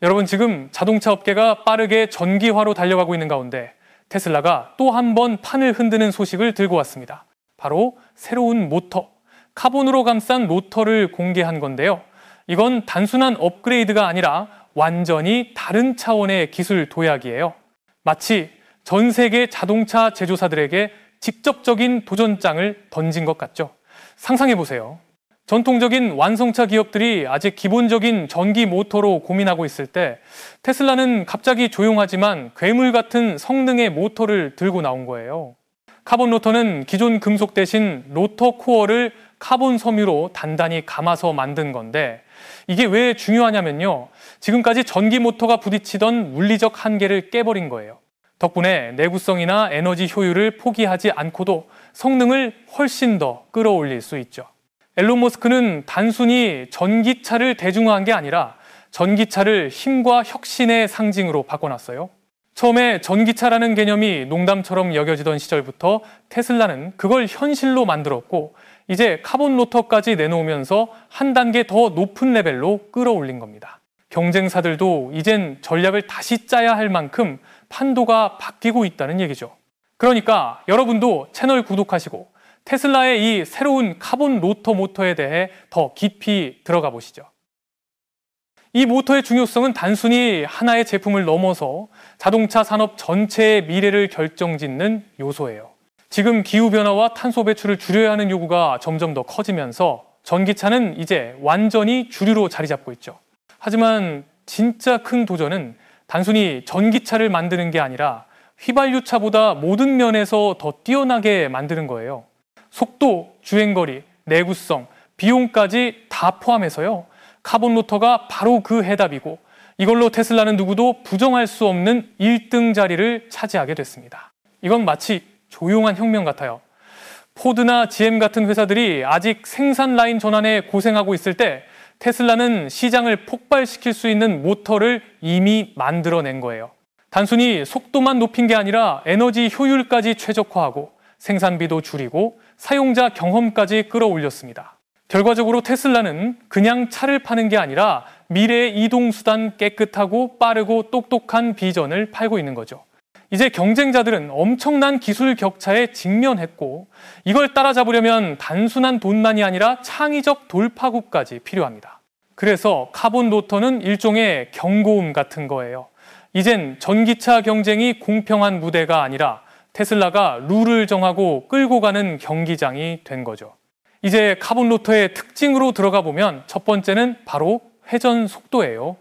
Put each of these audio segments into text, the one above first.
여러분, 지금 자동차 업계가 빠르게 전기화로 달려가고 있는 가운데 테슬라가 또 한 번 판을 흔드는 소식을 들고 왔습니다. 바로 새로운 모터, 카본으로 감싼 로터를 공개한 건데요. 이건 단순한 업그레이드가 아니라 완전히 다른 차원의 기술 도약이에요. 마치 전 세계 자동차 제조사들에게 직접적인 도전장을 던진 것 같죠. 상상해보세요. 전통적인 완성차 기업들이 아직 기본적인 전기 모터로 고민하고 있을 때 테슬라는 갑자기 조용하지만 괴물 같은 성능의 모터를 들고 나온 거예요. 카본 로터는 기존 금속 대신 로터 코어를 카본 섬유로 단단히 감아서 만든 건데, 이게 왜 중요하냐면요. 지금까지 전기 모터가 부딪히던 물리적 한계를 깨버린 거예요. 덕분에 내구성이나 에너지 효율을 포기하지 않고도 성능을 훨씬 더 끌어올릴 수 있죠. 앨런 머스크는 단순히 전기차를 대중화한 게 아니라 전기차를 힘과 혁신의 상징으로 바꿔놨어요. 처음에 전기차라는 개념이 농담처럼 여겨지던 시절부터 테슬라는 그걸 현실로 만들었고, 이제 카본 로터까지 내놓으면서 한 단계 더 높은 레벨로 끌어올린 겁니다. 경쟁사들도 이젠 전략을 다시 짜야 할 만큼 판도가 바뀌고 있다는 얘기죠. 그러니까 여러분도 채널 구독하시고 테슬라의 이 새로운 카본 로터 모터에 대해 더 깊이 들어가 보시죠. 이 모터의 중요성은 단순히 하나의 제품을 넘어서 자동차 산업 전체의 미래를 결정짓는 요소예요. 지금 기후변화와 탄소 배출을 줄여야 하는 요구가 점점 더 커지면서 전기차는 이제 완전히 주류로 자리 잡고 있죠. 하지만 진짜 큰 도전은 단순히 전기차를 만드는 게 아니라 휘발유차보다 모든 면에서 더 뛰어나게 만드는 거예요. 속도, 주행거리, 내구성, 비용까지 다 포함해서요. 카본 로터가 바로 그 해답이고, 이걸로 테슬라는 누구도 부정할 수 없는 1등 자리를 차지하게 됐습니다. 이건 마치 조용한 혁명 같아요. 포드나 GM 같은 회사들이 아직 생산 라인 전환에 고생하고 있을 때 테슬라는 시장을 폭발시킬 수 있는 모터를 이미 만들어낸 거예요. 단순히 속도만 높인 게 아니라 에너지 효율까지 최적화하고 생산비도 줄이고 사용자 경험까지 끌어올렸습니다. 결과적으로 테슬라는 그냥 차를 파는 게 아니라 미래의 이동수단, 깨끗하고 빠르고 똑똑한 비전을 팔고 있는 거죠. 이제 경쟁자들은 엄청난 기술 격차에 직면했고, 이걸 따라잡으려면 단순한 돈만이 아니라 창의적 돌파구까지 필요합니다. 그래서 카본 로터는 일종의 경고음 같은 거예요. 이젠 전기차 경쟁이 공평한 무대가 아니라 테슬라가 룰을 정하고 끌고 가는 경기장이 된 거죠. 이제 카본 로터의 특징으로 들어가 보면 첫 번째는 바로 회전 속도예요.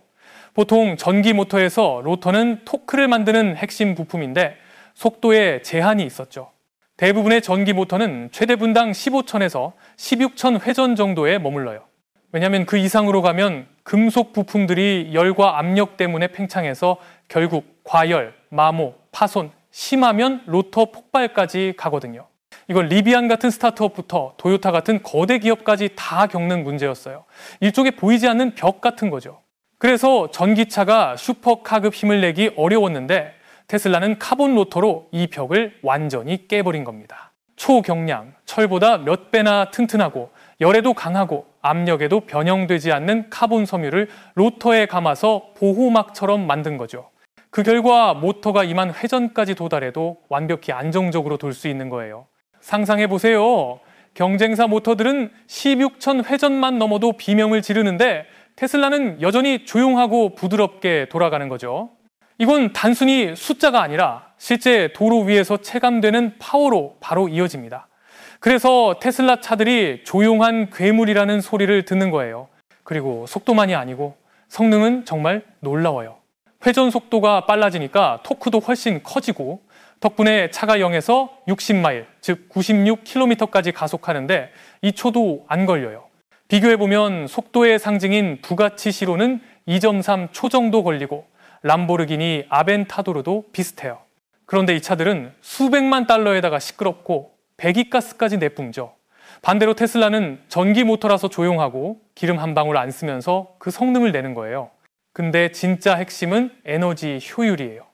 보통 전기 모터에서 로터는 토크를 만드는 핵심 부품인데 속도에 제한이 있었죠. 대부분의 전기 모터는 최대 분당 15,000에서 16,000 회전 정도에 머물러요. 왜냐하면 그 이상으로 가면 금속 부품들이 열과 압력 때문에 팽창해서 결국 과열, 마모, 파손, 심하면 로터 폭발까지 가거든요. 이건 리비안 같은 스타트업부터 도요타 같은 거대 기업까지 다 겪는 문제였어요. 일종의 보이지 않는 벽 같은 거죠. 그래서 전기차가 슈퍼카급 힘을 내기 어려웠는데 테슬라는 카본 로터로 이 벽을 완전히 깨버린 겁니다. 초경량, 철보다 몇 배나 튼튼하고 열에도 강하고 압력에도 변형되지 않는 카본 섬유를 로터에 감아서 보호막처럼 만든 거죠. 그 결과 모터가 임한 회전까지 도달해도 완벽히 안정적으로 돌 수 있는 거예요. 상상해보세요. 경쟁사 모터들은 16,000 회전만 넘어도 비명을 지르는데 테슬라는 여전히 조용하고 부드럽게 돌아가는 거죠. 이건 단순히 숫자가 아니라 실제 도로 위에서 체감되는 파워로 바로 이어집니다. 그래서 테슬라 차들이 조용한 괴물이라는 소리를 듣는 거예요. 그리고 속도만이 아니고 성능은 정말 놀라워요. 회전 속도가 빨라지니까 토크도 훨씬 커지고 덕분에 차가 0에서 60마일, 즉 96km까지 가속하는데 2초도 안 걸려요. 비교해보면 속도의 상징인 부가치 시로는 2.3초 정도 걸리고 람보르기니 아벤타도르도 비슷해요. 그런데 이 차들은 수백만 달러에다가 시끄럽고 배기가스까지 내뿜죠. 반대로 테슬라는 전기 모터라서 조용하고 기름 한 방울 안 쓰면서 그 성능을 내는 거예요. 근데 진짜 핵심은 에너지 효율이에요.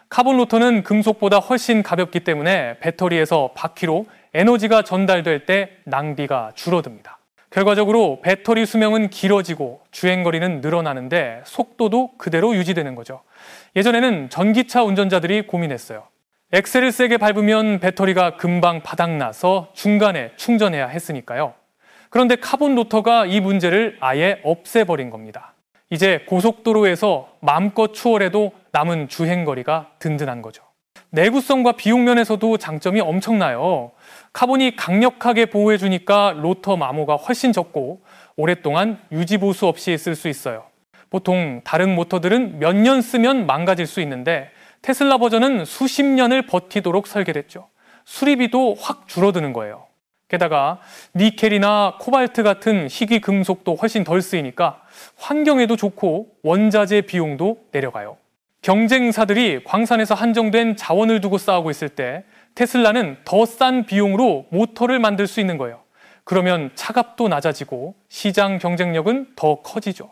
카본 로터는 금속보다 훨씬 가볍기 때문에 배터리에서 바퀴로 에너지가 전달될 때 낭비가 줄어듭니다. 결과적으로 배터리 수명은 길어지고 주행거리는 늘어나는데 속도도 그대로 유지되는 거죠. 예전에는 전기차 운전자들이 고민했어요. 엑셀을 세게 밟으면 배터리가 금방 바닥나서 중간에 충전해야 했으니까요. 그런데 카본 로터가 이 문제를 아예 없애버린 겁니다. 이제 고속도로에서 마음껏 추월해도 남은 주행거리가 든든한 거죠. 내구성과 비용 면에서도 장점이 엄청나요. 카본이 강력하게 보호해주니까 로터 마모가 훨씬 적고 오랫동안 유지보수 없이 쓸 수 있어요. 보통 다른 모터들은 몇 년 쓰면 망가질 수 있는데 테슬라 버전은 수십 년을 버티도록 설계됐죠. 수리비도 확 줄어드는 거예요. 게다가 니켈이나 코발트 같은 희귀 금속도 훨씬 덜 쓰이니까 환경에도 좋고 원자재 비용도 내려가요. 경쟁사들이 광산에서 한정된 자원을 두고 싸우고 있을 때 테슬라는 더 싼 비용으로 모터를 만들 수 있는 거예요. 그러면 차값도 낮아지고 시장 경쟁력은 더 커지죠.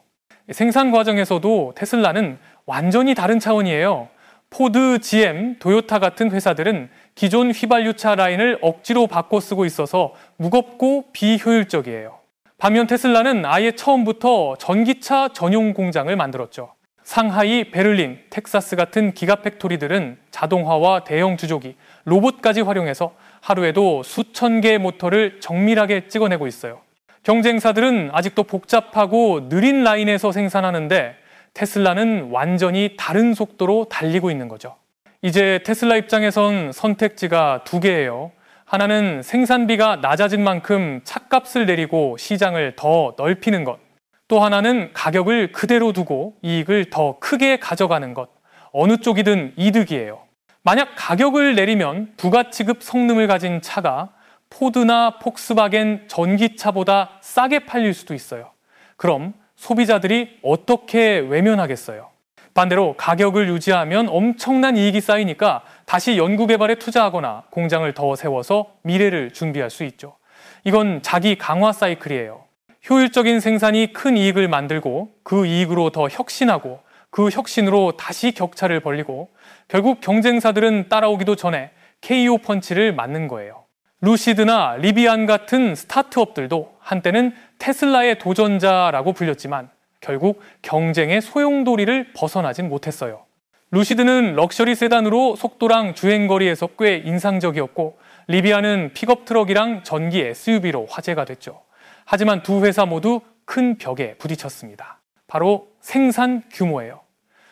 생산 과정에서도 테슬라는 완전히 다른 차원이에요. 포드, GM, 도요타 같은 회사들은 기존 휘발유차 라인을 억지로 바꿔 쓰고 있어서 무겁고 비효율적이에요. 반면 테슬라는 아예 처음부터 전기차 전용 공장을 만들었죠. 상하이, 베를린, 텍사스 같은 기가팩토리들은 자동화와 대형 주조기, 로봇까지 활용해서 하루에도 수천 개의 모터를 정밀하게 찍어내고 있어요. 경쟁사들은 아직도 복잡하고 느린 라인에서 생산하는데 테슬라는 완전히 다른 속도로 달리고 있는 거죠. 이제 테슬라 입장에선 선택지가 두 개예요. 하나는 생산비가 낮아진 만큼 차값을 내리고 시장을 더 넓히는 것. 또 하나는 가격을 그대로 두고 이익을 더 크게 가져가는 것. 어느 쪽이든 이득이에요. 만약 가격을 내리면 부가치급 성능을 가진 차가 포드나 폭스바겐 전기차보다 싸게 팔릴 수도 있어요. 그럼 소비자들이 어떻게 외면하겠어요? 반대로 가격을 유지하면 엄청난 이익이 쌓이니까 다시 연구개발에 투자하거나 공장을 더 세워서 미래를 준비할 수 있죠. 이건 자기 강화 사이클이에요. 효율적인 생산이 큰 이익을 만들고 그 이익으로 더 혁신하고 그 혁신으로 다시 격차를 벌리고 결국 경쟁사들은 따라오기도 전에 KO 펀치를 맞는 거예요. 루시드나 리비안 같은 스타트업들도 한때는 테슬라의 도전자라고 불렸지만 결국 경쟁의 소용돌이를 벗어나진 못했어요. 루시드는 럭셔리 세단으로 속도랑 주행거리에서 꽤 인상적이었고 리비안은 픽업 트럭이랑 전기 SUV로 화제가 됐죠. 하지만 두 회사 모두 큰 벽에 부딪혔습니다. 바로 생산 규모예요.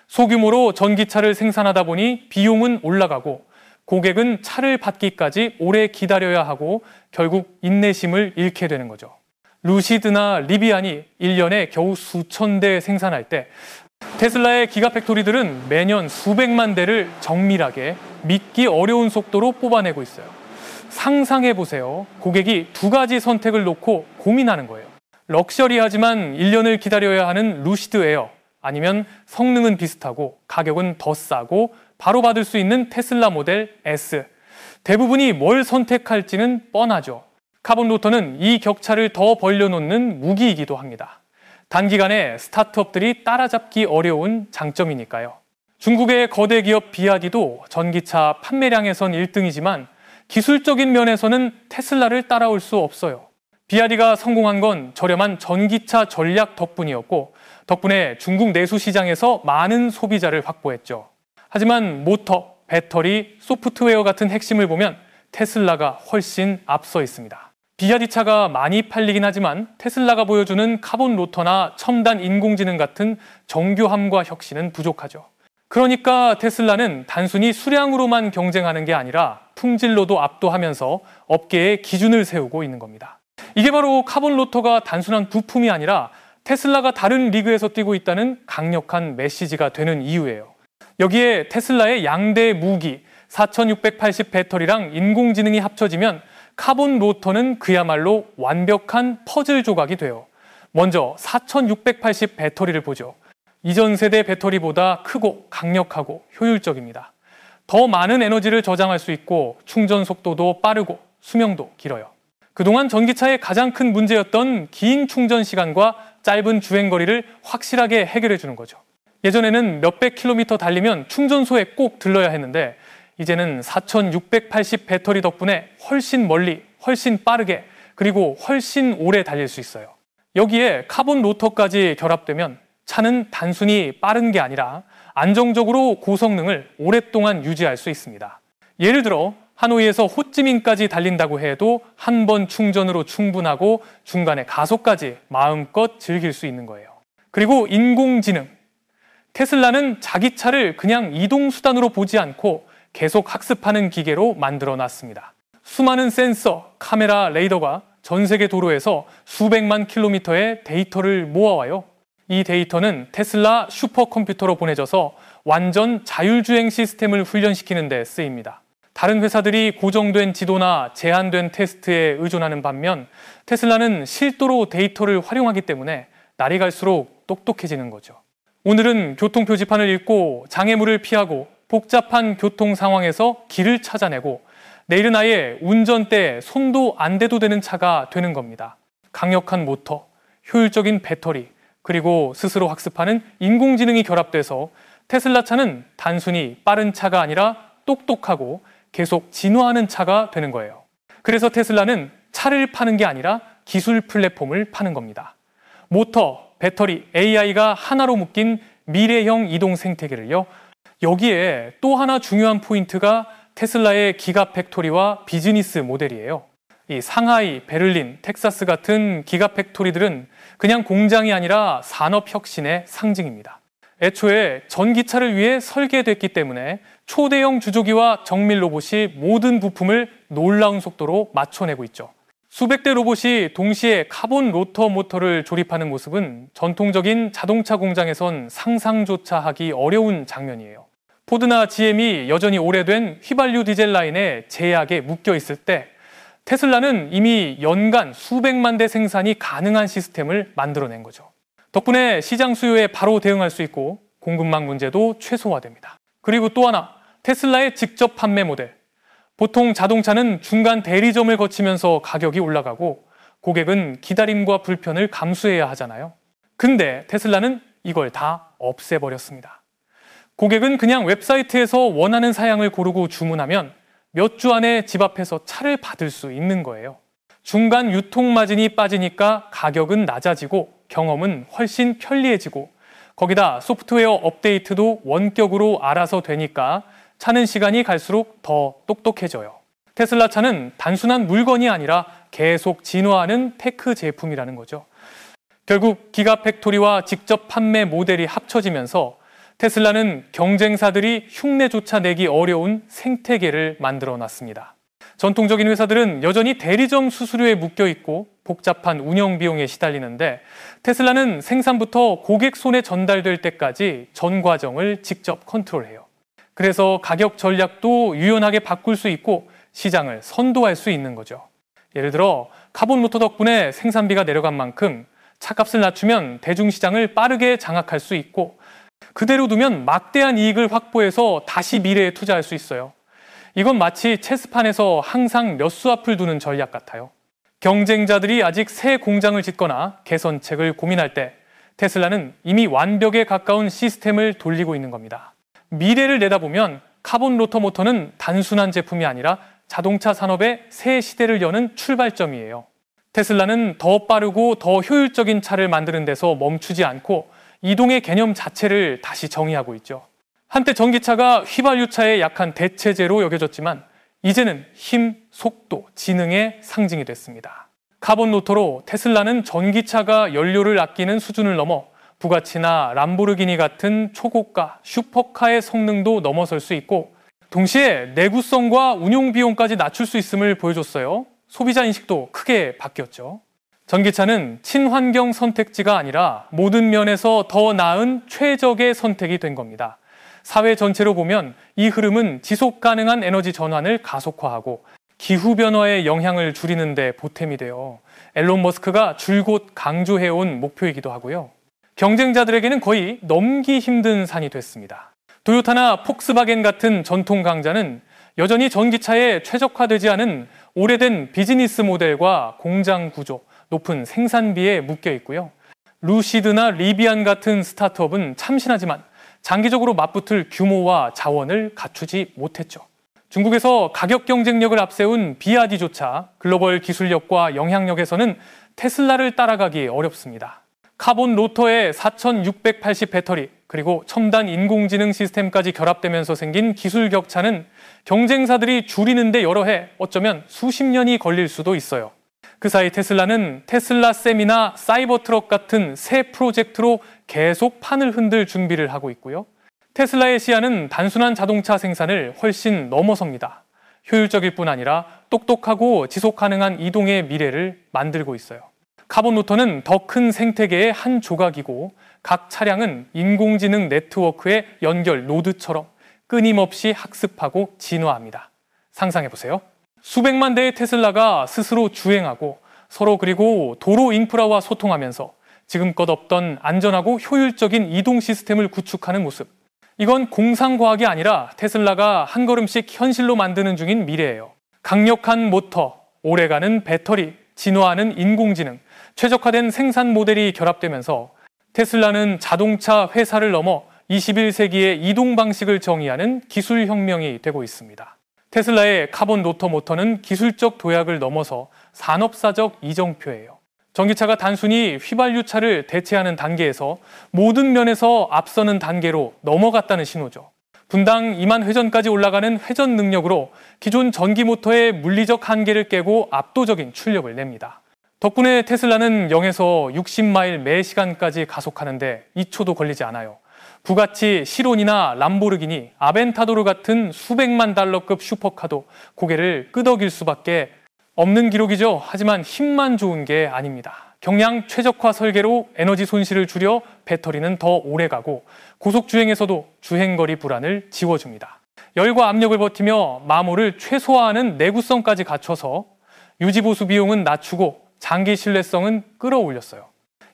소규모로 전기차를 생산하다 보니 비용은 올라가고 고객은 차를 받기까지 오래 기다려야 하고 결국 인내심을 잃게 되는 거죠. 루시드나 리비안이 1년에 겨우 수천 대 생산할 때 테슬라의 기가팩토리들은 매년 수백만 대를 정밀하게 믿기 어려운 속도로 뽑아내고 있어요. 상상해보세요. 고객이 두 가지 선택을 놓고 고민하는 거예요. 럭셔리하지만 1년을 기다려야 하는 루시드 에어, 아니면 성능은 비슷하고 가격은 더 싸고 바로 받을 수 있는 테슬라 모델 S. 대부분이 뭘 선택할지는 뻔하죠. 카본 로터는 이 격차를 더 벌려놓는 무기이기도 합니다. 단기간에 스타트업들이 따라잡기 어려운 장점이니까요. 중국의 거대 기업 비아디도 전기차 판매량에선 1등이지만 기술적인 면에서는 테슬라를 따라올 수 없어요. 비아디가 성공한 건 저렴한 전기차 전략 덕분이었고 덕분에 중국 내수 시장에서 많은 소비자를 확보했죠. 하지만 모터, 배터리, 소프트웨어 같은 핵심을 보면 테슬라가 훨씬 앞서 있습니다. 비아디 차가 많이 팔리긴 하지만 테슬라가 보여주는 카본 로터나 첨단 인공지능 같은 정교함과 혁신은 부족하죠. 그러니까 테슬라는 단순히 수량으로만 경쟁하는 게 아니라 품질로도 압도하면서 업계의 기준을 세우고 있는 겁니다. 이게 바로 카본 로터가 단순한 부품이 아니라 테슬라가 다른 리그에서 뛰고 있다는 강력한 메시지가 되는 이유예요. 여기에 테슬라의 양대 무기 4680 배터리랑 인공지능이 합쳐지면 카본 로터는 그야말로 완벽한 퍼즐 조각이 돼요. 먼저 4680 배터리를 보죠. 이전 세대 배터리보다 크고 강력하고 효율적입니다. 더 많은 에너지를 저장할 수 있고 충전 속도도 빠르고 수명도 길어요. 그동안 전기차의 가장 큰 문제였던 긴 충전 시간과 짧은 주행거리를 확실하게 해결해 주는 거죠. 예전에는 몇백 킬로미터 달리면 충전소에 꼭 들러야 했는데 이제는 4680 배터리 덕분에 훨씬 멀리, 훨씬 빠르게, 그리고 훨씬 오래 달릴 수 있어요. 여기에 카본 로터까지 결합되면 차는 단순히 빠른 게 아니라 안정적으로 고성능을 오랫동안 유지할 수 있습니다. 예를 들어 하노이에서 호찌민까지 달린다고 해도 한 번 충전으로 충분하고 중간에 가속까지 마음껏 즐길 수 있는 거예요. 그리고 인공지능. 테슬라는 자기 차를 그냥 이동수단으로 보지 않고 계속 학습하는 기계로 만들어 놨습니다. 수많은 센서, 카메라, 레이더가 전 세계 도로에서 수백만 킬로미터의 데이터를 모아와요. 이 데이터는 테슬라 슈퍼컴퓨터로 보내져서 완전 자율주행 시스템을 훈련시키는 데 쓰입니다. 다른 회사들이 고정된 지도나 제한된 테스트에 의존하는 반면 테슬라는 실도로 데이터를 활용하기 때문에 날이 갈수록 똑똑해지는 거죠. 오늘은 교통 표지판을 읽고 장애물을 피하고 복잡한 교통 상황에서 길을 찾아내고 내일은 아예 운전대에 손도 안 대도 되는 차가 되는 겁니다. 강력한 모터, 효율적인 배터리, 그리고 스스로 학습하는 인공지능이 결합돼서 테슬라 차는 단순히 빠른 차가 아니라 똑똑하고 계속 진화하는 차가 되는 거예요. 그래서 테슬라는 차를 파는 게 아니라 기술 플랫폼을 파는 겁니다. 모터, 배터리, AI가 하나로 묶인 미래형 이동 생태계를요. 여기에 또 하나 중요한 포인트가 테슬라의 기가팩토리와 비즈니스 모델이에요. 이 상하이, 베를린, 텍사스 같은 기가팩토리들은 그냥 공장이 아니라 산업혁신의 상징입니다. 애초에 전기차를 위해 설계됐기 때문에 초대형 주조기와 정밀 로봇이 모든 부품을 놀라운 속도로 맞춰내고 있죠. 수백 대 로봇이 동시에 카본 로터 모터를 조립하는 모습은 전통적인 자동차 공장에선 상상조차 하기 어려운 장면이에요. 포드나 GM이 여전히 오래된 휘발유 디젤 라인에 제약에 묶여 있을 때 테슬라는 이미 연간 수백만 대 생산이 가능한 시스템을 만들어낸 거죠. 덕분에 시장 수요에 바로 대응할 수 있고 공급망 문제도 최소화됩니다. 그리고 또 하나, 테슬라의 직접 판매 모델. 보통 자동차는 중간 대리점을 거치면서 가격이 올라가고 고객은 기다림과 불편을 감수해야 하잖아요. 근데 테슬라는 이걸 다 없애버렸습니다. 고객은 그냥 웹사이트에서 원하는 사양을 고르고 주문하면 몇 주 안에 집 앞에서 차를 받을 수 있는 거예요. 중간 유통 마진이 빠지니까 가격은 낮아지고 경험은 훨씬 편리해지고 거기다 소프트웨어 업데이트도 원격으로 알아서 되니까 차는 시간이 갈수록 더 똑똑해져요. 테슬라 차는 단순한 물건이 아니라 계속 진화하는 테크 제품이라는 거죠. 결국 기가팩토리와 직접 판매 모델이 합쳐지면서 테슬라는 경쟁사들이 흉내조차 내기 어려운 생태계를 만들어 놨습니다. 전통적인 회사들은 여전히 대리점 수수료에 묶여 있고 복잡한 운영 비용에 시달리는데 테슬라는 생산부터 고객 손에 전달될 때까지 전 과정을 직접 컨트롤해요. 그래서 가격 전략도 유연하게 바꿀 수 있고 시장을 선도할 수 있는 거죠. 예를 들어 카본 모터 덕분에 생산비가 내려간 만큼 차값을 낮추면 대중시장을 빠르게 장악할 수 있고 그대로 두면 막대한 이익을 확보해서 다시 미래에 투자할 수 있어요. 이건 마치 체스판에서 항상 몇 수 앞을 두는 전략 같아요. 경쟁자들이 아직 새 공장을 짓거나 개선책을 고민할 때 테슬라는 이미 완벽에 가까운 시스템을 돌리고 있는 겁니다. 미래를 내다보면 카본 로터 모터는 단순한 제품이 아니라 자동차 산업의 새 시대를 여는 출발점이에요. 테슬라는 더 빠르고 더 효율적인 차를 만드는 데서 멈추지 않고 이동의 개념 자체를 다시 정의하고 있죠. 한때 전기차가 휘발유차의 약한 대체제로 여겨졌지만 이제는 힘, 속도, 지능의 상징이 됐습니다. 카본 로터로 테슬라는 전기차가 연료를 아끼는 수준을 넘어 부가치나 람보르기니 같은 초고가 슈퍼카의 성능도 넘어설 수 있고 동시에 내구성과 운용 비용까지 낮출 수 있음을 보여줬어요. 소비자 인식도 크게 바뀌었죠. 전기차는 친환경 선택지가 아니라 모든 면에서 더 나은 최적의 선택이 된 겁니다. 사회 전체로 보면 이 흐름은 지속 가능한 에너지 전환을 가속화하고 기후변화의 영향을 줄이는 데 보탬이 돼요. 앨런 머스크가 줄곧 강조해온 목표이기도 하고요. 경쟁자들에게는 거의 넘기 힘든 산이 됐습니다. 도요타나 폭스바겐 같은 전통 강자는 여전히 전기차에 최적화되지 않은 오래된 비즈니스 모델과 공장 구조, 높은 생산비에 묶여 있고요. 루시드나 리비안 같은 스타트업은 참신하지만 장기적으로 맞붙을 규모와 자원을 갖추지 못했죠. 중국에서 가격 경쟁력을 앞세운 비아디조차 글로벌 기술력과 영향력에서는 테슬라를 따라가기 어렵습니다. 카본 로터의 4680 배터리, 그리고 첨단 인공지능 시스템까지 결합되면서 생긴 기술 격차는 경쟁사들이 줄이는데 여러 해, 어쩌면 수십 년이 걸릴 수도 있어요. 그 사이 테슬라는 테슬라 셈이나 사이버트럭 같은 새 프로젝트로 계속 판을 흔들 준비를 하고 있고요. 테슬라의 시야는 단순한 자동차 생산을 훨씬 넘어섭니다. 효율적일 뿐 아니라 똑똑하고 지속 가능한 이동의 미래를 만들고 있어요. 카본 로터는 더 큰 생태계의 한 조각이고 각 차량은 인공지능 네트워크의 연결 노드처럼 끊임없이 학습하고 진화합니다. 상상해보세요. 수백만 대의 테슬라가 스스로 주행하고 서로 그리고 도로 인프라와 소통하면서 지금껏 없던 안전하고 효율적인 이동 시스템을 구축하는 모습. 이건 공상과학이 아니라 테슬라가 한 걸음씩 현실로 만드는 중인 미래예요. 강력한 모터, 오래가는 배터리, 진화하는 인공지능, 최적화된 생산 모델이 결합되면서 테슬라는 자동차 회사를 넘어 21세기의 이동 방식을 정의하는 기술 혁명이 되고 있습니다. 테슬라의 카본 로터 모터는 기술적 도약을 넘어서 산업사적 이정표예요. 전기차가 단순히 휘발유차를 대체하는 단계에서 모든 면에서 앞서는 단계로 넘어갔다는 신호죠. 분당 2만 회전까지 올라가는 회전 능력으로 기존 전기 모터의 물리적 한계를 깨고 압도적인 출력을 냅니다. 덕분에 테슬라는 0에서 60마일 매 시간까지 가속하는데 2초도 걸리지 않아요. 부가치, 시론이나 람보르기니, 아벤타도르 같은 수백만 달러급 슈퍼카도 고개를 끄덕일 수밖에 없는 기록이죠. 하지만 힘만 좋은 게 아닙니다. 경량 최적화 설계로 에너지 손실을 줄여 배터리는 더 오래가고 고속주행에서도 주행거리 불안을 지워줍니다. 열과 압력을 버티며 마모를 최소화하는 내구성까지 갖춰서 유지보수 비용은 낮추고 장기 신뢰성은 끌어올렸어요.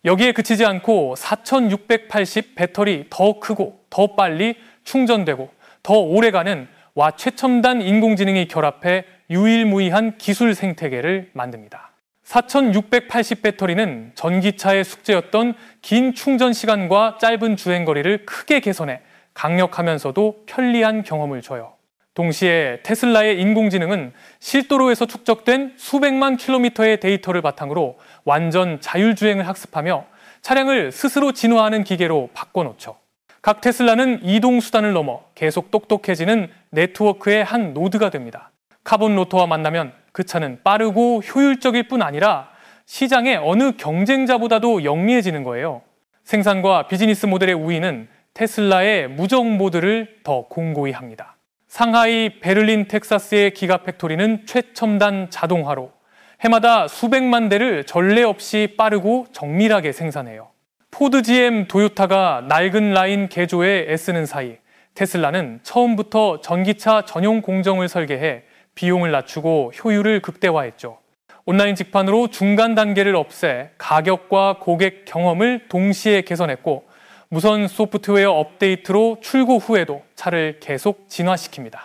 여기에 그치지 않고 4680 배터리 더 크고 더 빨리 충전되고 더 오래가는 와 최첨단 인공지능이 결합해 유일무이한 기술 생태계를 만듭니다. 4680 배터리는 전기차의 숙제였던 긴 충전 시간과 짧은 주행거리를 크게 개선해 강력하면서도 편리한 경험을 줘요. 동시에 테슬라의 인공지능은 실도로에서 축적된 수백만 킬로미터의 데이터를 바탕으로 완전 자율주행을 학습하며 차량을 스스로 진화하는 기계로 바꿔놓죠. 각 테슬라는 이동수단을 넘어 계속 똑똑해지는 네트워크의 한 노드가 됩니다. 카본 로터와 만나면 그 차는 빠르고 효율적일 뿐 아니라 시장의 어느 경쟁자보다도 영리해지는 거예요. 생산과 비즈니스 모델의 우위는 테슬라의 무정 모드를 더 공고히 합니다. 상하이, 베를린, 텍사스의 기가팩토리는 최첨단 자동화로 해마다 수백만 대를 전례 없이 빠르고 정밀하게 생산해요. 포드, GM, 도요타가 낡은 라인 개조에 애쓰는 사이 테슬라는 처음부터 전기차 전용 공정을 설계해 비용을 낮추고 효율을 극대화했죠. 온라인 직판으로 중간 단계를 없애 가격과 고객 경험을 동시에 개선했고 무선 소프트웨어 업데이트로 출고 후에도 차를 계속 진화시킵니다.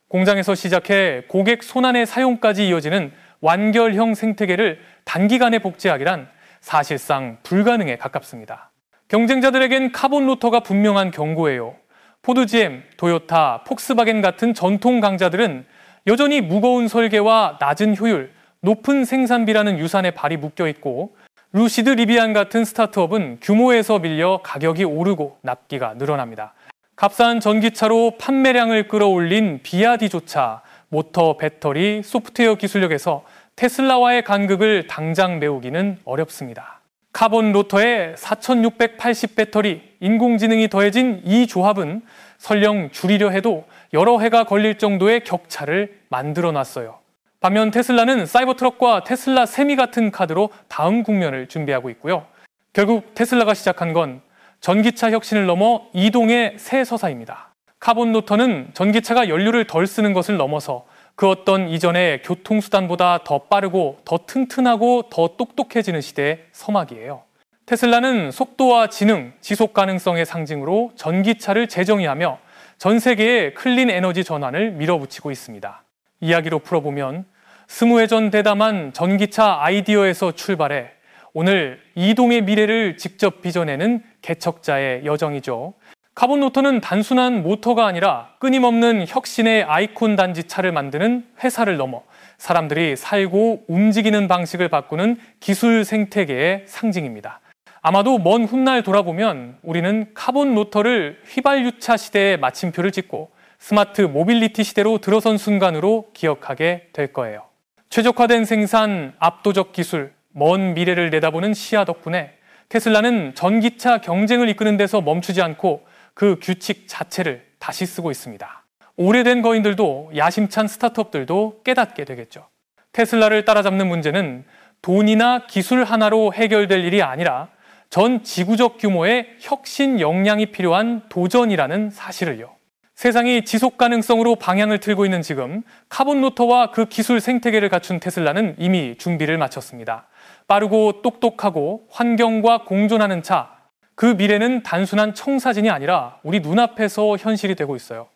공장에서 시작해 고객 손안의 사용까지 이어지는 완결형 생태계를 단기간에 복제하기란 사실상 불가능에 가깝습니다. 경쟁자들에겐 카본 로터가 분명한 경고예요. 포드, GM, 도요타, 폭스바겐 같은 전통 강자들은 여전히 무거운 설계와 낮은 효율, 높은 생산비라는 유산에 발이 묶여 있고 루시드 리비안 같은 스타트업은 규모에서 밀려 가격이 오르고 납기가 늘어납니다. 값싼 전기차로 판매량을 끌어올린 비아디조차 모터, 배터리, 소프트웨어 기술력에서 테슬라와의 간극을 당장 메우기는 어렵습니다. 카본 로터의 4680 배터리, 인공지능이 더해진 이 조합은 설령 줄이려 해도 여러 해가 걸릴 정도의 격차를 만들어 놨어요. 반면 테슬라는 사이버트럭과 테슬라 세미 같은 카드로 다음 국면을 준비하고 있고요. 결국 테슬라가 시작한 건 전기차 혁신을 넘어 이동의 새 서사입니다. 카본 로터는 전기차가 연료를 덜 쓰는 것을 넘어서 그 어떤 이전의 교통수단보다 더 빠르고 더 튼튼하고 더 똑똑해지는 시대의 서막이에요. 테슬라는 속도와 지능, 지속 가능성의 상징으로 전기차를 재정의하며 전 세계의 클린 에너지 전환을 밀어붙이고 있습니다. 이야기로 풀어보면 20회 전 대담한 전기차 아이디어에서 출발해 오늘 이동의 미래를 직접 빚어내는 개척자의 여정이죠. 카본 로터는 단순한 모터가 아니라 끊임없는 혁신의 아이콘 단지차를 만드는 회사를 넘어 사람들이 살고 움직이는 방식을 바꾸는 기술 생태계의 상징입니다. 아마도 먼 훗날 돌아보면 우리는 카본 로터를 휘발유차 시대의 마침표를 찍고 스마트 모빌리티 시대로 들어선 순간으로 기억하게 될 거예요. 최적화된 생산, 압도적 기술, 먼 미래를 내다보는 시야 덕분에 테슬라는 전기차 경쟁을 이끄는 데서 멈추지 않고 그 규칙 자체를 다시 쓰고 있습니다. 오래된 거인들도 야심찬 스타트업들도 깨닫게 되겠죠. 테슬라를 따라잡는 문제는 돈이나 기술 하나로 해결될 일이 아니라 전 지구적 규모의 혁신 역량이 필요한 도전이라는 사실을요. 세상이 지속 가능성으로 방향을 틀고 있는 지금 카본 로터와 그 기술 생태계를 갖춘 테슬라는 이미 준비를 마쳤습니다. 빠르고 똑똑하고 환경과 공존하는 차, 그 미래는 단순한 청사진이 아니라 우리 눈앞에서 현실이 되고 있어요.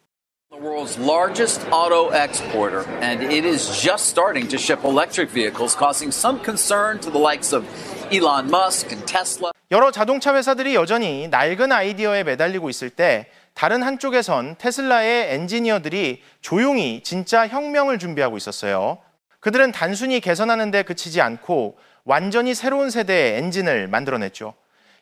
The world's largest auto exporter, and it is just starting to ship electric vehicles, causing some concern to the likes of Elon Musk and Tesla. 여러 자동차 회사들이 여전히 낡은 아이디어에 매달리고 있을 때 다른 한쪽에선 테슬라의 엔지니어들이 조용히 진짜 혁명을 준비하고 있었어요. 그들은 단순히 개선하는 데 그치지 않고 완전히 새로운 세대의 엔진을 만들어냈죠.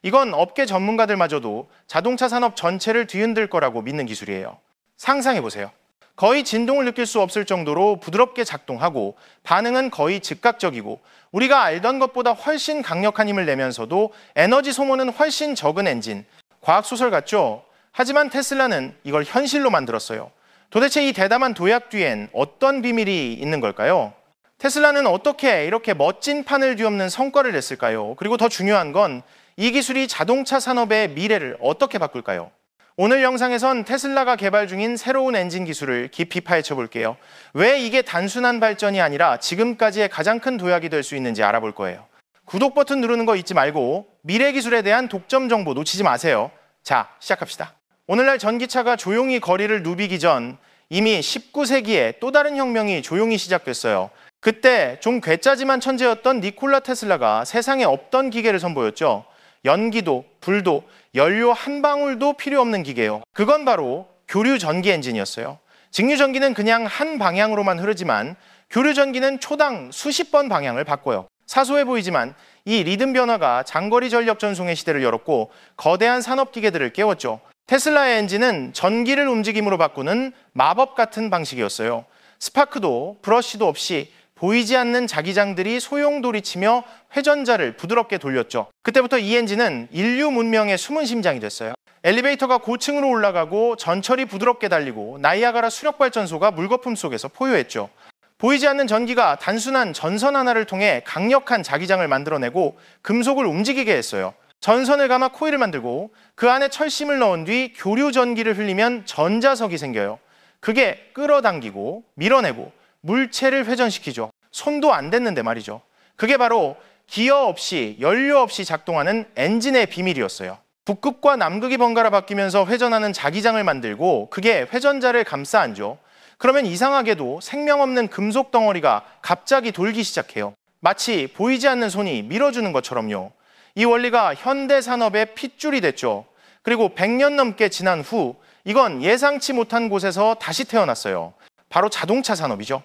이건 업계 전문가들마저도 자동차 산업 전체를 뒤흔들 거라고 믿는 기술이에요. 상상해보세요. 거의 진동을 느낄 수 없을 정도로 부드럽게 작동하고 반응은 거의 즉각적이고 우리가 알던 것보다 훨씬 강력한 힘을 내면서도 에너지 소모는 훨씬 적은 엔진. 과학소설 같죠? 하지만 테슬라는 이걸 현실로 만들었어요. 도대체 이 대담한 도약 뒤엔 어떤 비밀이 있는 걸까요? 테슬라는 어떻게 이렇게 멋진 판을 뒤엎는 성과를 냈을까요? 그리고 더 중요한 건 이 기술이 자동차 산업의 미래를 어떻게 바꿀까요? 오늘 영상에선 테슬라가 개발 중인 새로운 엔진 기술을 깊이 파헤쳐 볼게요. 왜 이게 단순한 발전이 아니라 지금까지의 가장 큰 도약이 될 수 있는지 알아볼 거예요. 구독 버튼 누르는 거 잊지 말고 미래 기술에 대한 독점 정보 놓치지 마세요. 자, 시작합시다. 오늘날 전기차가 조용히 거리를 누비기 전 이미 19세기에 또 다른 혁명이 조용히 시작됐어요. 그때 좀 괴짜지만 천재였던 니콜라 테슬라가 세상에 없던 기계를 선보였죠. 연기도, 불도, 연료 한 방울도 필요 없는 기계요. 그건 바로 교류 전기 엔진이었어요. 직류 전기는 그냥 한 방향으로만 흐르지만 교류 전기는 초당 수십 번 방향을 바꿔요. 사소해 보이지만 이 리듬 변화가 장거리 전력 전송의 시대를 열었고 거대한 산업 기계들을 깨웠죠. 테슬라의 엔진은 전기를 움직임으로 바꾸는 마법 같은 방식이었어요. 스파크도 브러쉬도 없이 보이지 않는 자기장들이 소용돌이치며 회전자를 부드럽게 돌렸죠. 그때부터 이 엔진은 인류 문명의 숨은 심장이 됐어요. 엘리베이터가 고층으로 올라가고 전철이 부드럽게 달리고 나이아가라 수력발전소가 물거품 속에서 포효했죠. 보이지 않는 전기가 단순한 전선 하나를 통해 강력한 자기장을 만들어내고 금속을 움직이게 했어요. 전선을 감아 코일을 만들고 그 안에 철심을 넣은 뒤 교류 전기를 흘리면 전자석이 생겨요. 그게 끌어당기고 밀어내고 물체를 회전시키죠. 손도 안 댔는데 말이죠. 그게 바로 기어 없이 연료 없이 작동하는 엔진의 비밀이었어요. 북극과 남극이 번갈아 바뀌면서 회전하는 자기장을 만들고 그게 회전자를 감싸 안죠. 그러면 이상하게도 생명 없는 금속 덩어리가 갑자기 돌기 시작해요. 마치 보이지 않는 손이 밀어주는 것처럼요. 이 원리가 현대 산업의 핏줄이 됐죠. 그리고 100년 넘게 지난 후 이건 예상치 못한 곳에서 다시 태어났어요. 바로 자동차 산업이죠.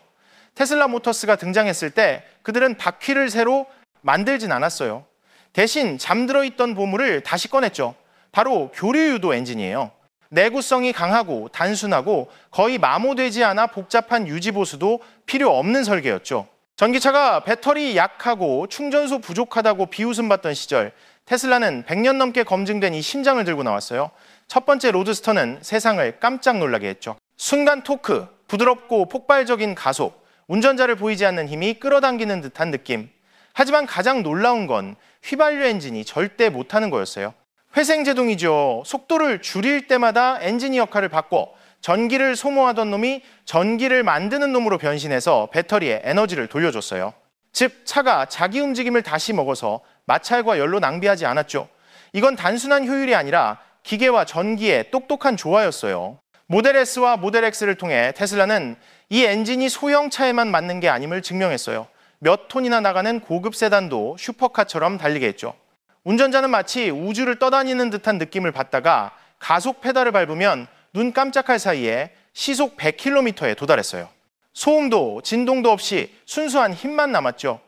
테슬라 모터스가 등장했을 때 그들은 바퀴를 새로 만들진 않았어요. 대신 잠들어 있던 보물을 다시 꺼냈죠. 바로 교류유도 엔진이에요. 내구성이 강하고 단순하고 거의 마모되지 않아 복잡한 유지보수도 필요 없는 설계였죠. 전기차가 배터리 약하고 충전소 부족하다고 비웃음받던 시절 테슬라는 100년 넘게 검증된 이 심장을 들고 나왔어요. 첫 번째 로드스터는 세상을 깜짝 놀라게 했죠. 순간 토크, 부드럽고 폭발적인 가속, 운전자를 보이지 않는 힘이 끌어당기는 듯한 느낌. 하지만 가장 놀라운 건 휘발유 엔진이 절대 못하는 거였어요. 회생제동이죠. 속도를 줄일 때마다 엔진이 역할을 바꿔 전기를 소모하던 놈이 전기를 만드는 놈으로 변신해서 배터리에 에너지를 돌려줬어요. 즉 차가 자기 움직임을 다시 먹어서 마찰과 연료 낭비하지 않았죠. 이건 단순한 효율이 아니라 기계와 전기의 똑똑한 조화였어요. 모델 S와 모델 X를 통해 테슬라는 이 엔진이 소형차에만 맞는 게 아님을 증명했어요. 몇 톤이나 나가는 고급 세단도 슈퍼카처럼 달리게 했죠. 운전자는 마치 우주를 떠다니는 듯한 느낌을 받다가 가속 페달을 밟으면 눈 깜짝할 사이에 시속 100km에 도달했어요. 소음도 진동도 없이 순수한 힘만 남았죠.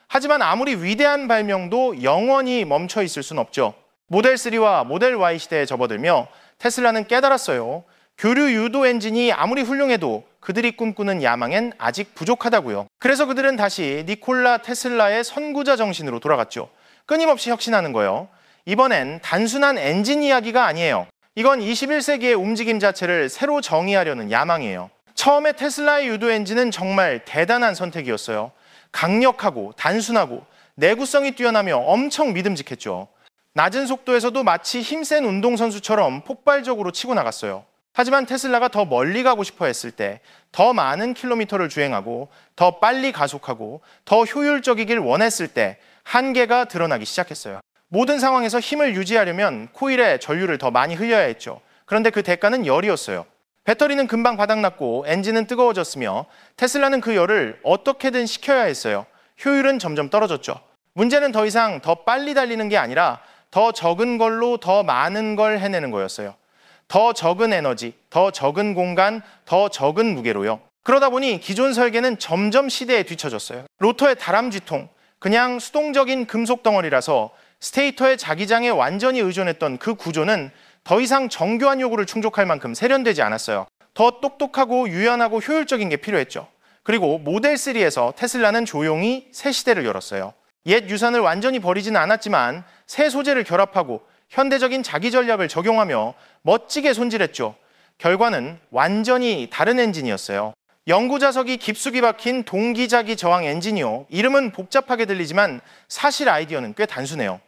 하지만 아무리 위대한 발명도 영원히 멈춰 있을 순 없죠. 모델 3와 모델 Y 시대에 접어들며 테슬라는 깨달았어요. 교류 유도 엔진이 아무리 훌륭해도 그들이 꿈꾸는 야망엔 아직 부족하다고요. 그래서 그들은 다시 니콜라 테슬라의 선구자 정신으로 돌아갔죠. 끊임없이 혁신하는 거예요. 이번엔 단순한 엔진 이야기가 아니에요. 이건 21세기의 움직임 자체를 새로 정의하려는 야망이에요. 처음에 테슬라의 유도 엔진은 정말 대단한 선택이었어요. 강력하고 단순하고 내구성이 뛰어나며 엄청 믿음직했죠. 낮은 속도에서도 마치 힘센 운동선수처럼 폭발적으로 치고 나갔어요. 하지만 테슬라가 더 멀리 가고 싶어 했을 때, 더 많은 킬로미터를 주행하고 더 빨리 가속하고 더 효율적이길 원했을 때 한계가 드러나기 시작했어요. 모든 상황에서 힘을 유지하려면 코일에 전류를 더 많이 흘려야 했죠. 그런데 그 대가는 열이었어요. 배터리는 금방 바닥났고 엔진은 뜨거워졌으며 테슬라는 그 열을 어떻게든 식혀야 했어요. 효율은 점점 떨어졌죠. 문제는 더 이상 더 빨리 달리는 게 아니라 더 적은 걸로 더 많은 걸 해내는 거였어요. 더 적은 에너지, 더 적은 공간, 더 적은 무게로요. 그러다 보니 기존 설계는 점점 시대에 뒤처졌어요. 로터의 다람쥐통, 그냥 수동적인 금속 덩어리라서 스테이터의 자기장에 완전히 의존했던 그 구조는 더 이상 정교한 요구를 충족할 만큼 세련되지 않았어요. 더 똑똑하고 유연하고 효율적인 게 필요했죠. 그리고 모델 3에서 테슬라는 조용히 새 시대를 열었어요. 옛 유산을 완전히 버리지는 않았지만 새 소재를 결합하고 현대적인 자기 전략을 적용하며 멋지게 손질했죠. 결과는 완전히 다른 엔진이었어요. 영구자석이 깊숙이 박힌 동기자기 저항 엔진이요. 이름은 복잡하게 들리지만 사실 아이디어는 꽤 단순해요.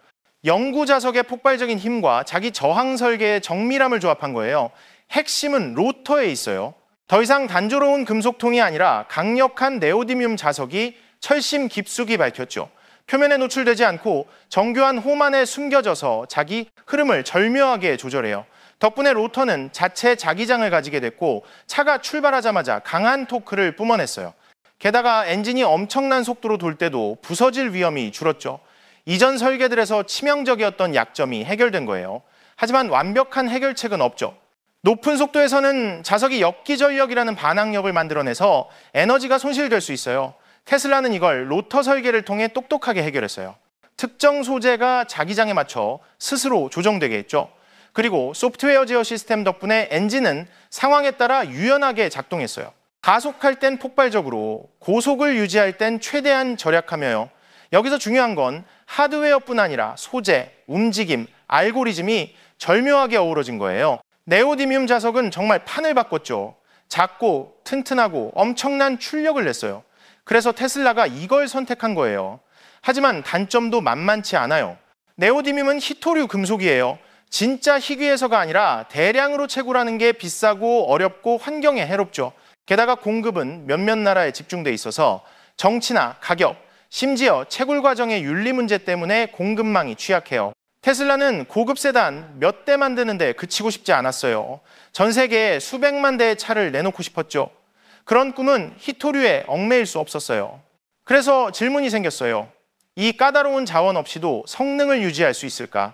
영구자석의 폭발적인 힘과 자기 저항 설계의 정밀함을 조합한 거예요. 핵심은 로터에 있어요. 더 이상 단조로운 금속통이 아니라 강력한 네오디뮴 자석이 철심 깊숙이 밝혔죠. 표면에 노출되지 않고 정교한 홈 안에 숨겨져서 자기 흐름을 절묘하게 조절해요. 덕분에 로터는 자체 자기장을 가지게 됐고 차가 출발하자마자 강한 토크를 뿜어냈어요. 게다가 엔진이 엄청난 속도로 돌 때도 부서질 위험이 줄었죠. 이전 설계들에서 치명적이었던 약점이 해결된 거예요. 하지만 완벽한 해결책은 없죠. 높은 속도에서는 자석이 역기전력이라는 반항력을 만들어내서 에너지가 손실될 수 있어요. 테슬라는 이걸 로터 설계를 통해 똑똑하게 해결했어요. 특정 소재가 자기장에 맞춰 스스로 조정되게 했죠. 그리고 소프트웨어 제어 시스템 덕분에 엔진은 상황에 따라 유연하게 작동했어요. 가속할 땐 폭발적으로, 고속을 유지할 땐 최대한 절약하며요. 여기서 중요한 건 하드웨어뿐 아니라 소재, 움직임, 알고리즘이 절묘하게 어우러진 거예요. 네오디뮴 자석은 정말 판을 바꿨죠. 작고 튼튼하고 엄청난 출력을 냈어요. 그래서 테슬라가 이걸 선택한 거예요. 하지만 단점도 만만치 않아요. 네오디뮴은 희토류 금속이에요. 진짜 희귀해서가 아니라 대량으로 채굴하는 게 비싸고 어렵고 환경에 해롭죠. 게다가 공급은 몇몇 나라에 집중돼 있어서 정치나 가격, 심지어 채굴 과정의 윤리 문제 때문에 공급망이 취약해요. 테슬라는 고급 세단 몇 대 만드는데 그치고 싶지 않았어요. 전 세계에 수백만 대의 차를 내놓고 싶었죠. 그런 꿈은 희토류에 얽매일 수 없었어요. 그래서 질문이 생겼어요. 이 까다로운 자원 없이도 성능을 유지할 수 있을까?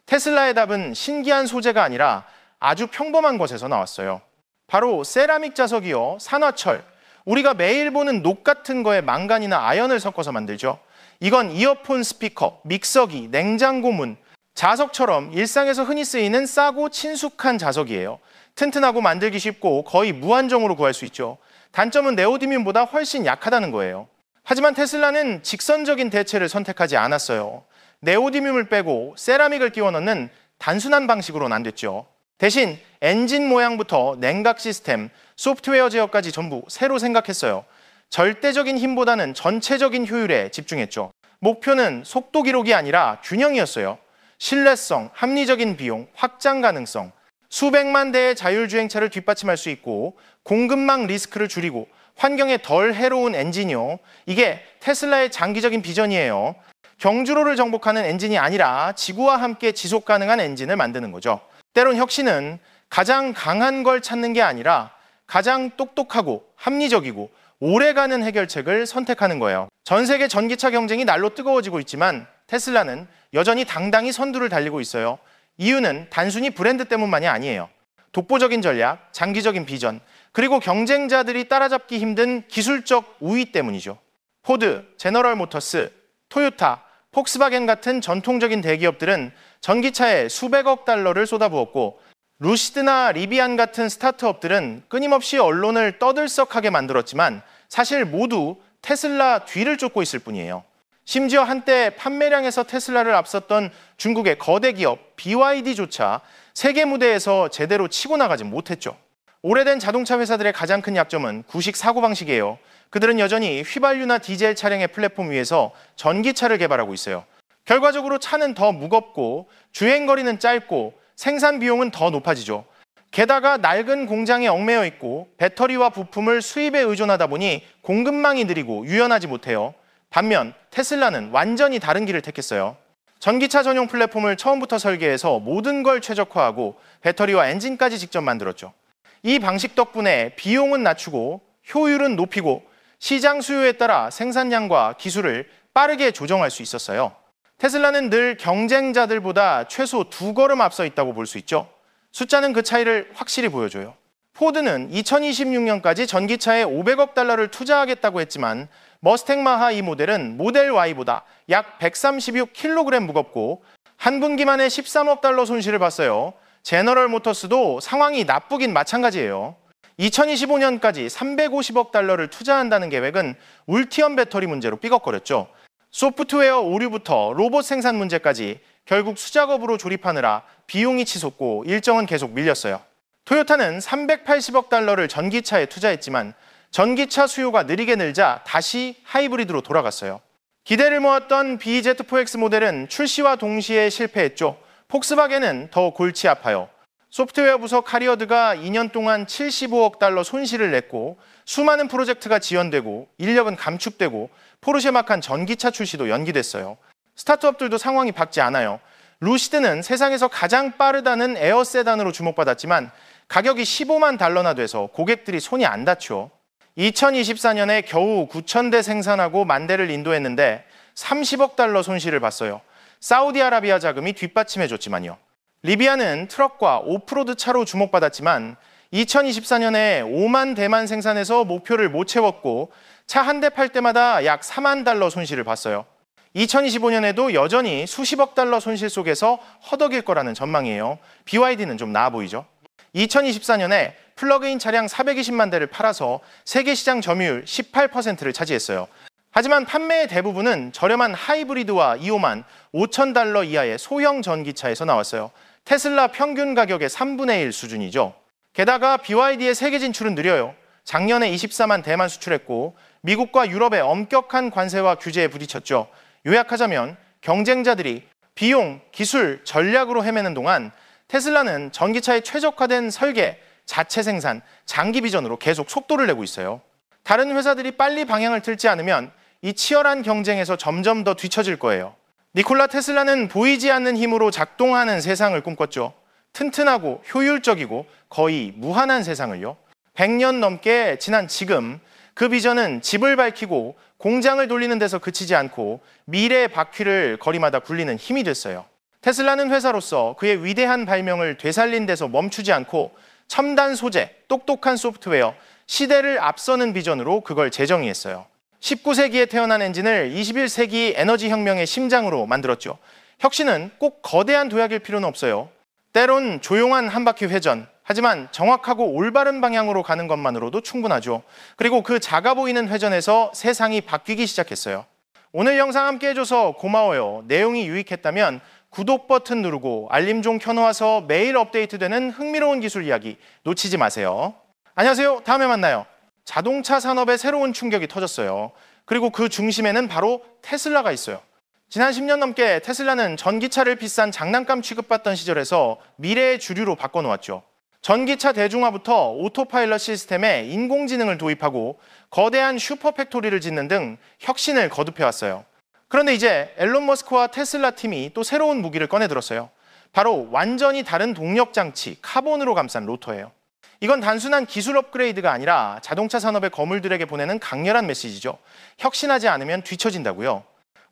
테슬라의 답은 신기한 소재가 아니라 아주 평범한 것에서 나왔어요. 바로 세라믹 자석이요, 산화철. 우리가 매일 보는 녹 같은 거에 망간이나 아연을 섞어서 만들죠. 이건 이어폰 스피커, 믹서기, 냉장고 문, 자석처럼 일상에서 흔히 쓰이는 싸고 친숙한 자석이에요. 튼튼하고 만들기 쉽고 거의 무한정으로 구할 수 있죠. 단점은 네오디뮴보다 훨씬 약하다는 거예요. 하지만 테슬라는 직선적인 대체를 선택하지 않았어요. 네오디뮴을 빼고 세라믹을 끼워 넣는 단순한 방식으로는 안 됐죠. 대신 엔진 모양부터 냉각 시스템, 소프트웨어 제어까지 전부 새로 생각했어요. 절대적인 힘보다는 전체적인 효율에 집중했죠. 목표는 속도 기록이 아니라 균형이었어요. 신뢰성, 합리적인 비용, 확장 가능성, 수백만 대의 자율주행차를 뒷받침할 수 있고 공급망 리스크를 줄이고 환경에 덜 해로운 엔진이요. 이게 테슬라의 장기적인 비전이에요. 경주로를 정복하는 엔진이 아니라 지구와 함께 지속 가능한 엔진을 만드는 거죠. 때론 혁신은 가장 강한 걸 찾는 게 아니라 가장 똑똑하고 합리적이고 오래가는 해결책을 선택하는 거예요. 전 세계 전기차 경쟁이 날로 뜨거워지고 있지만 테슬라는 여전히 당당히 선두를 달리고 있어요. 이유는 단순히 브랜드 때문만이 아니에요. 독보적인 전략, 장기적인 비전, 그리고 경쟁자들이 따라잡기 힘든 기술적 우위 때문이죠. 포드, 제너럴 모터스, 토요타, 폭스바겐 같은 전통적인 대기업들은 전기차에 수백억 달러를 쏟아부었고, 루시드나 리비안 같은 스타트업들은 끊임없이 언론을 떠들썩하게 만들었지만 사실 모두 테슬라 뒤를 쫓고 있을 뿐이에요. 심지어 한때 판매량에서 테슬라를 앞섰던 중국의 거대 기업 BYD조차 세계 무대에서 제대로 치고 나가지 못했죠. 오래된 자동차 회사들의 가장 큰 약점은 구식 사고방식이에요. 그들은 여전히 휘발유나 디젤 차량의 플랫폼 위에서 전기차를 개발하고 있어요. 결과적으로 차는 더 무겁고 주행거리는 짧고 생산 비용은 더 높아지죠. 게다가 낡은 공장에 얽매여 있고 배터리와 부품을 수입에 의존하다 보니 공급망이 느리고 유연하지 못해요. 반면 테슬라는 완전히 다른 길을 택했어요. 전기차 전용 플랫폼을 처음부터 설계해서 모든 걸 최적화하고 배터리와 엔진까지 직접 만들었죠. 이 방식 덕분에 비용은 낮추고 효율은 높이고 시장 수요에 따라 생산량과 기술을 빠르게 조정할 수 있었어요. 테슬라는 늘 경쟁자들보다 최소 2걸음 앞서 있다고 볼 수 있죠. 숫자는 그 차이를 확실히 보여줘요. 포드는 2026년까지 전기차에 500억 달러를 투자하겠다고 했지만 머스탱 마하 이 모델은 모델 Y보다 약 136kg 무겁고 한 분기 만에 13억 달러 손실을 봤어요. 제너럴 모터스도 상황이 나쁘긴 마찬가지예요. 2025년까지 350억 달러를 투자한다는 계획은 울티엄 배터리 문제로 삐걱거렸죠. 소프트웨어 오류부터 로봇 생산 문제까지 결국 수작업으로 조립하느라 비용이 치솟고 일정은 계속 밀렸어요. 토요타는 380억 달러를 전기차에 투자했지만 전기차 수요가 느리게 늘자 다시 하이브리드로 돌아갔어요. 기대를 모았던 BZ4X 모델은 출시와 동시에 실패했죠. 폭스바겐은 더 골치 아파요. 소프트웨어 부서 카리어드가 2년 동안 75억 달러 손실을 냈고 수많은 프로젝트가 지연되고 인력은 감축되고 포르쉐 마칸 전기차 출시도 연기됐어요. 스타트업들도 상황이 밝지 않아요. 루시드는 세상에서 가장 빠르다는 에어 세단으로 주목받았지만 가격이 15만 달러나 돼서 고객들이 손이 안 닿죠. 2024년에 겨우 9,000대 생산하고 10,000대를 인도했는데 30억 달러 손실을 봤어요. 사우디아라비아 자금이 뒷받침해줬지만요. 리비아는 트럭과 오프로드 차로 주목받았지만 2024년에 5만 대만 생산해서 목표를 못 채웠고 차 한 대 팔 때마다 약 4만 달러 손실을 봤어요. 2025년에도 여전히 수십억 달러 손실 속에서 허덕일 거라는 전망이에요. BYD는 좀 나아 보이죠? 2024년에 플러그인 차량 420만 대를 팔아서 세계 시장 점유율 18%를 차지했어요. 하지만 판매의 대부분은 저렴한 하이브리드와 2호만 5천 달러 이하의 소형 전기차에서 나왔어요. 테슬라 평균 가격의 3분의 1 수준이죠. 게다가 BYD의 세계 진출은 느려요. 작년에 24만 대만 수출했고 미국과 유럽의 엄격한 관세와 규제에 부딪혔죠. 요약하자면 경쟁자들이 비용, 기술, 전략으로 헤매는 동안 테슬라는 전기차에 최적화된 설계, 자체 생산, 장기 비전으로 계속 속도를 내고 있어요. 다른 회사들이 빨리 방향을 틀지 않으면 이 치열한 경쟁에서 점점 더 뒤처질 거예요. 니콜라 테슬라는 보이지 않는 힘으로 작동하는 세상을 꿈꿨죠. 튼튼하고 효율적이고 거의 무한한 세상을요. 100년 넘게 지난 지금 그 비전은 집을 밝히고 공장을 돌리는 데서 그치지 않고 미래의 바퀴를 거리마다 굴리는 힘이 됐어요. 테슬라는 회사로서 그의 위대한 발명을 되살린 데서 멈추지 않고 첨단 소재, 똑똑한 소프트웨어, 시대를 앞서는 비전으로 그걸 재정의했어요. 19세기에 태어난 엔진을 21세기 에너지 혁명의 심장으로 만들었죠. 혁신은 꼭 거대한 도약일 필요는 없어요. 때론 조용한 한 바퀴 회전, 하지만 정확하고 올바른 방향으로 가는 것만으로도 충분하죠. 그리고 그 작아 보이는 회전에서 세상이 바뀌기 시작했어요. 오늘 영상 함께 해줘서 고마워요. 내용이 유익했다면 구독 버튼 누르고 알림종 켜놓아서 매일 업데이트되는 흥미로운 기술 이야기 놓치지 마세요. 안녕하세요. 다음에 만나요. 자동차 산업에 새로운 충격이 터졌어요. 그리고 그 중심에는 바로 테슬라가 있어요. 지난 10년 넘게 테슬라는 전기차를 비싼 장난감 취급받던 시절에서 미래의 주류로 바꿔놓았죠. 전기차 대중화부터 오토파일럿 시스템에 인공지능을 도입하고 거대한 슈퍼팩토리를 짓는 등 혁신을 거듭해왔어요. 그런데 이제 앨런 머스크와 테슬라 팀이 또 새로운 무기를 꺼내들었어요. 바로 완전히 다른 동력 장치, 카본으로 감싼 로터예요. 이건 단순한 기술 업그레이드가 아니라 자동차 산업의 거물들에게 보내는 강렬한 메시지죠. 혁신하지 않으면 뒤처진다고요.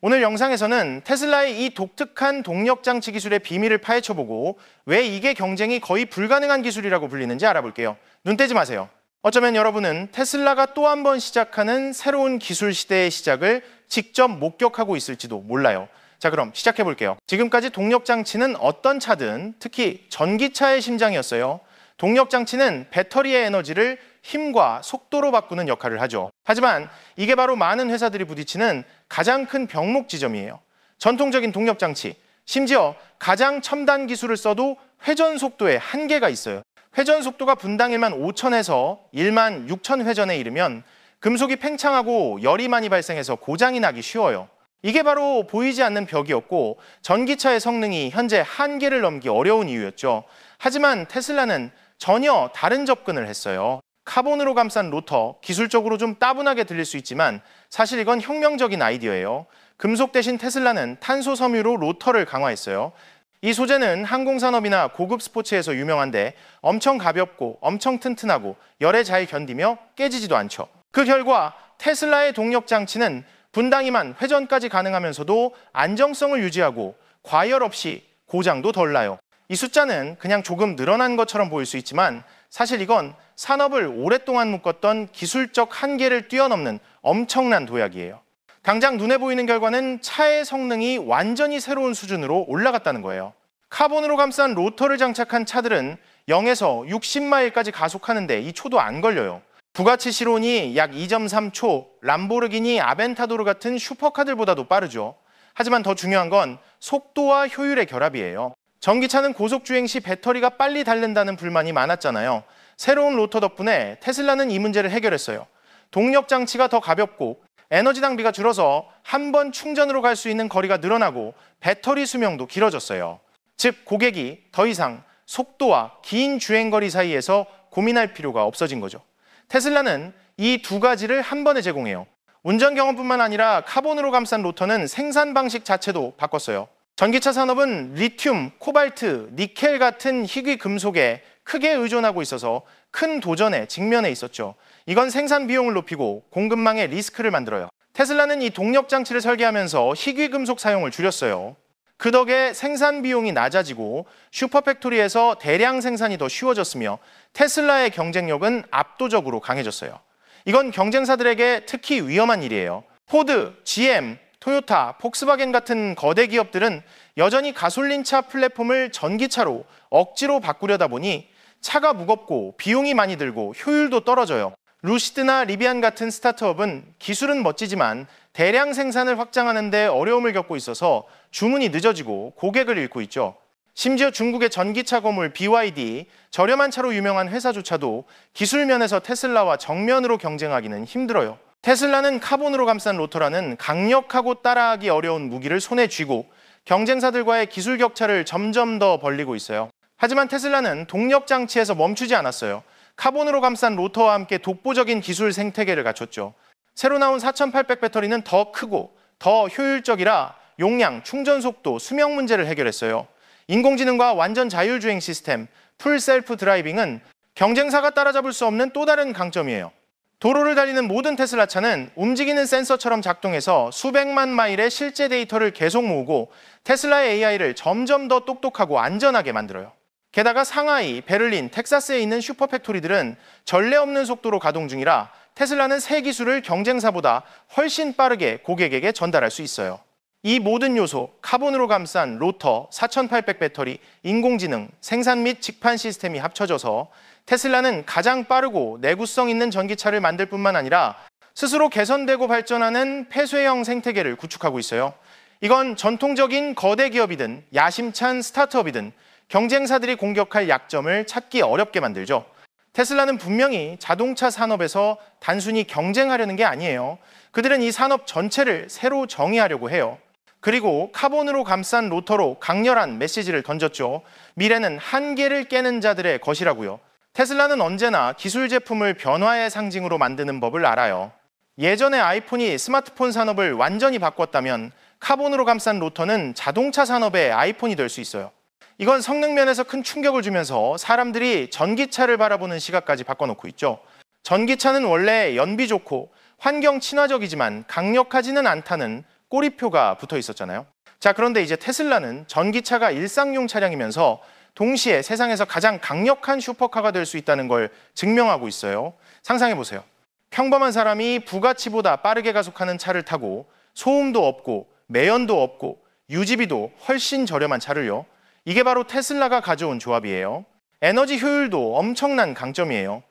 오늘 영상에서는 테슬라의 이 독특한 동력장치 기술의 비밀을 파헤쳐보고 왜 이게 경쟁이 거의 불가능한 기술이라고 불리는지 알아볼게요. 눈 떼지 마세요. 어쩌면 여러분은 테슬라가 또 한 번 시작하는 새로운 기술 시대의 시작을 직접 목격하고 있을지도 몰라요. 자, 그럼 시작해볼게요. 지금까지 동력장치는 어떤 차든 특히 전기차의 심장이었어요. 동력장치는 배터리의 에너지를 힘과 속도로 바꾸는 역할을 하죠. 하지만 이게 바로 많은 회사들이 부딪히는 가장 큰 병목 지점이에요. 전통적인 동력장치, 심지어 가장 첨단 기술을 써도 회전 속도에 한계가 있어요. 회전 속도가 분당 1만 5천에서 1만 6천 회전에 이르면 금속이 팽창하고 열이 많이 발생해서 고장이 나기 쉬워요. 이게 바로 보이지 않는 벽이었고 전기차의 성능이 현재 한계를 넘기 어려운 이유였죠. 하지만 테슬라는 전혀 다른 접근을 했어요. 카본으로 감싼 로터, 기술적으로 좀 따분하게 들릴 수 있지만 사실 이건 혁명적인 아이디어예요. 금속 대신 테슬라는 탄소 섬유로 로터를 강화했어요. 이 소재는 항공산업이나 고급 스포츠에서 유명한데 엄청 가볍고 엄청 튼튼하고 열에 잘 견디며 깨지지도 않죠. 그 결과 테슬라의 동력 장치는 분당 2만 회전까지 가능하면서도 안정성을 유지하고 과열 없이 고장도 덜 나요. 이 숫자는 그냥 조금 늘어난 것처럼 보일 수 있지만 사실 이건 산업을 오랫동안 묶었던 기술적 한계를 뛰어넘는 엄청난 도약이에요. 당장 눈에 보이는 결과는 차의 성능이 완전히 새로운 수준으로 올라갔다는 거예요. 카본으로 감싼 로터를 장착한 차들은 0에서 60마일까지 가속하는데 이 초도 안 걸려요. 부가치 시론이 약 2.3초, 람보르기니 아벤타도르 같은 슈퍼카들보다도 빠르죠. 하지만 더 중요한 건 속도와 효율의 결합이에요. 전기차는 고속주행 시 배터리가 빨리 닳는다는 불만이 많았잖아요. 새로운 로터 덕분에 테슬라는 이 문제를 해결했어요. 동력 장치가 더 가볍고 에너지 낭비가 줄어서 한 번 충전으로 갈 수 있는 거리가 늘어나고 배터리 수명도 길어졌어요. 즉 고객이 더 이상 속도와 긴 주행거리 사이에서 고민할 필요가 없어진 거죠. 테슬라는 이 두 가지를 한 번에 제공해요. 운전 경험뿐만 아니라 카본으로 감싼 로터는 생산 방식 자체도 바꿨어요. 전기차 산업은 리튬, 코발트, 니켈 같은 희귀 금속에 크게 의존하고 있어서 큰 도전에 직면해 있었죠. 이건 생산 비용을 높이고 공급망의 리스크를 만들어요. 테슬라는 이 동력 장치를 설계하면서 희귀 금속 사용을 줄였어요. 그 덕에 생산 비용이 낮아지고 슈퍼팩토리에서 대량 생산이 더 쉬워졌으며 테슬라의 경쟁력은 압도적으로 강해졌어요. 이건 경쟁사들에게 특히 위험한 일이에요. 포드, GM, 토요타, 폭스바겐 같은 거대 기업들은 여전히 가솔린차 플랫폼을 전기차로 억지로 바꾸려다 보니 차가 무겁고 비용이 많이 들고 효율도 떨어져요. 루시드나 리비안 같은 스타트업은 기술은 멋지지만 대량 생산을 확장하는 데 어려움을 겪고 있어서 주문이 늦어지고 고객을 잃고 있죠. 심지어 중국의 전기차 거물 BYD, 저렴한 차로 유명한 회사조차도 기술 면에서 테슬라와 정면으로 경쟁하기는 힘들어요. 테슬라는 카본으로 감싼 로터라는 강력하고 따라하기 어려운 무기를 손에 쥐고 경쟁사들과의 기술 격차를 점점 더 벌리고 있어요. 하지만 테슬라는 동력 장치에서 멈추지 않았어요. 카본으로 감싼 로터와 함께 독보적인 기술 생태계를 갖췄죠. 새로 나온 4800 배터리는 더 크고 더 효율적이라 용량, 충전 속도, 수명 문제를 해결했어요. 인공지능과 완전 자율주행 시스템, 풀 셀프 드라이빙은 경쟁사가 따라잡을 수 없는 또 다른 강점이에요. 도로를 달리는 모든 테슬라 차는 움직이는 센서처럼 작동해서 수백만 마일의 실제 데이터를 계속 모으고 테슬라의 AI를 점점 더 똑똑하고 안전하게 만들어요. 게다가 상하이, 베를린, 텍사스에 있는 슈퍼팩토리들은 전례 없는 속도로 가동 중이라 테슬라는 새 기술을 경쟁사보다 훨씬 빠르게 고객에게 전달할 수 있어요. 이 모든 요소, 카본으로 감싼 로터, 4800 배터리, 인공지능, 생산 및 직판 시스템이 합쳐져서 테슬라는 가장 빠르고 내구성 있는 전기차를 만들 뿐만 아니라 스스로 개선되고 발전하는 폐쇄형 생태계를 구축하고 있어요. 이건 전통적인 거대 기업이든 야심찬 스타트업이든 경쟁사들이 공격할 약점을 찾기 어렵게 만들죠. 테슬라는 분명히 자동차 산업에서 단순히 경쟁하려는 게 아니에요. 그들은 이 산업 전체를 새로 정의하려고 해요. 그리고 카본으로 감싼 로터로 강렬한 메시지를 던졌죠. 미래는 한계를 깨는 자들의 것이라고요. 테슬라는 언제나 기술 제품을 변화의 상징으로 만드는 법을 알아요. 예전에 아이폰이 스마트폰 산업을 완전히 바꿨다면 카본으로 감싼 로터는 자동차 산업의 아이폰이 될 수 있어요. 이건 성능 면에서 큰 충격을 주면서 사람들이 전기차를 바라보는 시각까지 바꿔놓고 있죠. 전기차는 원래 연비 좋고 환경 친화적이지만 강력하지는 않다는 꼬리표가 붙어 있었잖아요. 자, 그런데 이제 테슬라는 전기차가 일상용 차량이면서 동시에 세상에서 가장 강력한 슈퍼카가 될 수 있다는 걸 증명하고 있어요. 상상해 보세요. 평범한 사람이 부가치보다 빠르게 가속하는 차를 타고 소음도 없고 매연도 없고 유지비도 훨씬 저렴한 차를요. 이게 바로 테슬라가 가져온 조합이에요. 에너지 효율도 엄청난 강점이에요.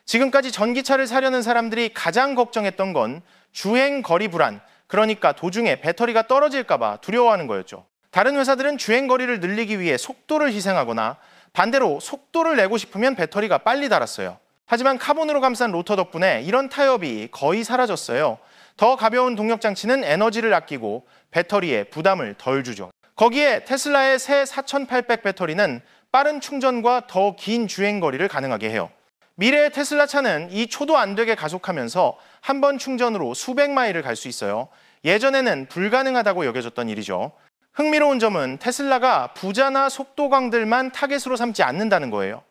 지금까지 전기차를 사려는 사람들이 가장 걱정했던 건 주행 거리 불안, 그러니까 도중에 배터리가 떨어질까 봐 두려워하는 거였죠. 다른 회사들은 주행 거리를 늘리기 위해 속도를 희생하거나 반대로 속도를 내고 싶으면 배터리가 빨리 닳았어요. 하지만 카본으로 감싼 로터 덕분에 이런 타협이 거의 사라졌어요. 더 가벼운 동력 장치는 에너지를 아끼고 배터리에 부담을 덜 주죠. 거기에 테슬라의 새 4800 배터리는 빠른 충전과 더 긴 주행 거리를 가능하게 해요. 미래의 테슬라 차는 2초도 안 되게 가속하면서 한 번 충전으로 수백 마일을 갈 수 있어요. 예전에는 불가능하다고 여겨졌던 일이죠. 흥미로운 점은 테슬라가 부자나 속도광들만 타겟으로 삼지 않는다는 거예요.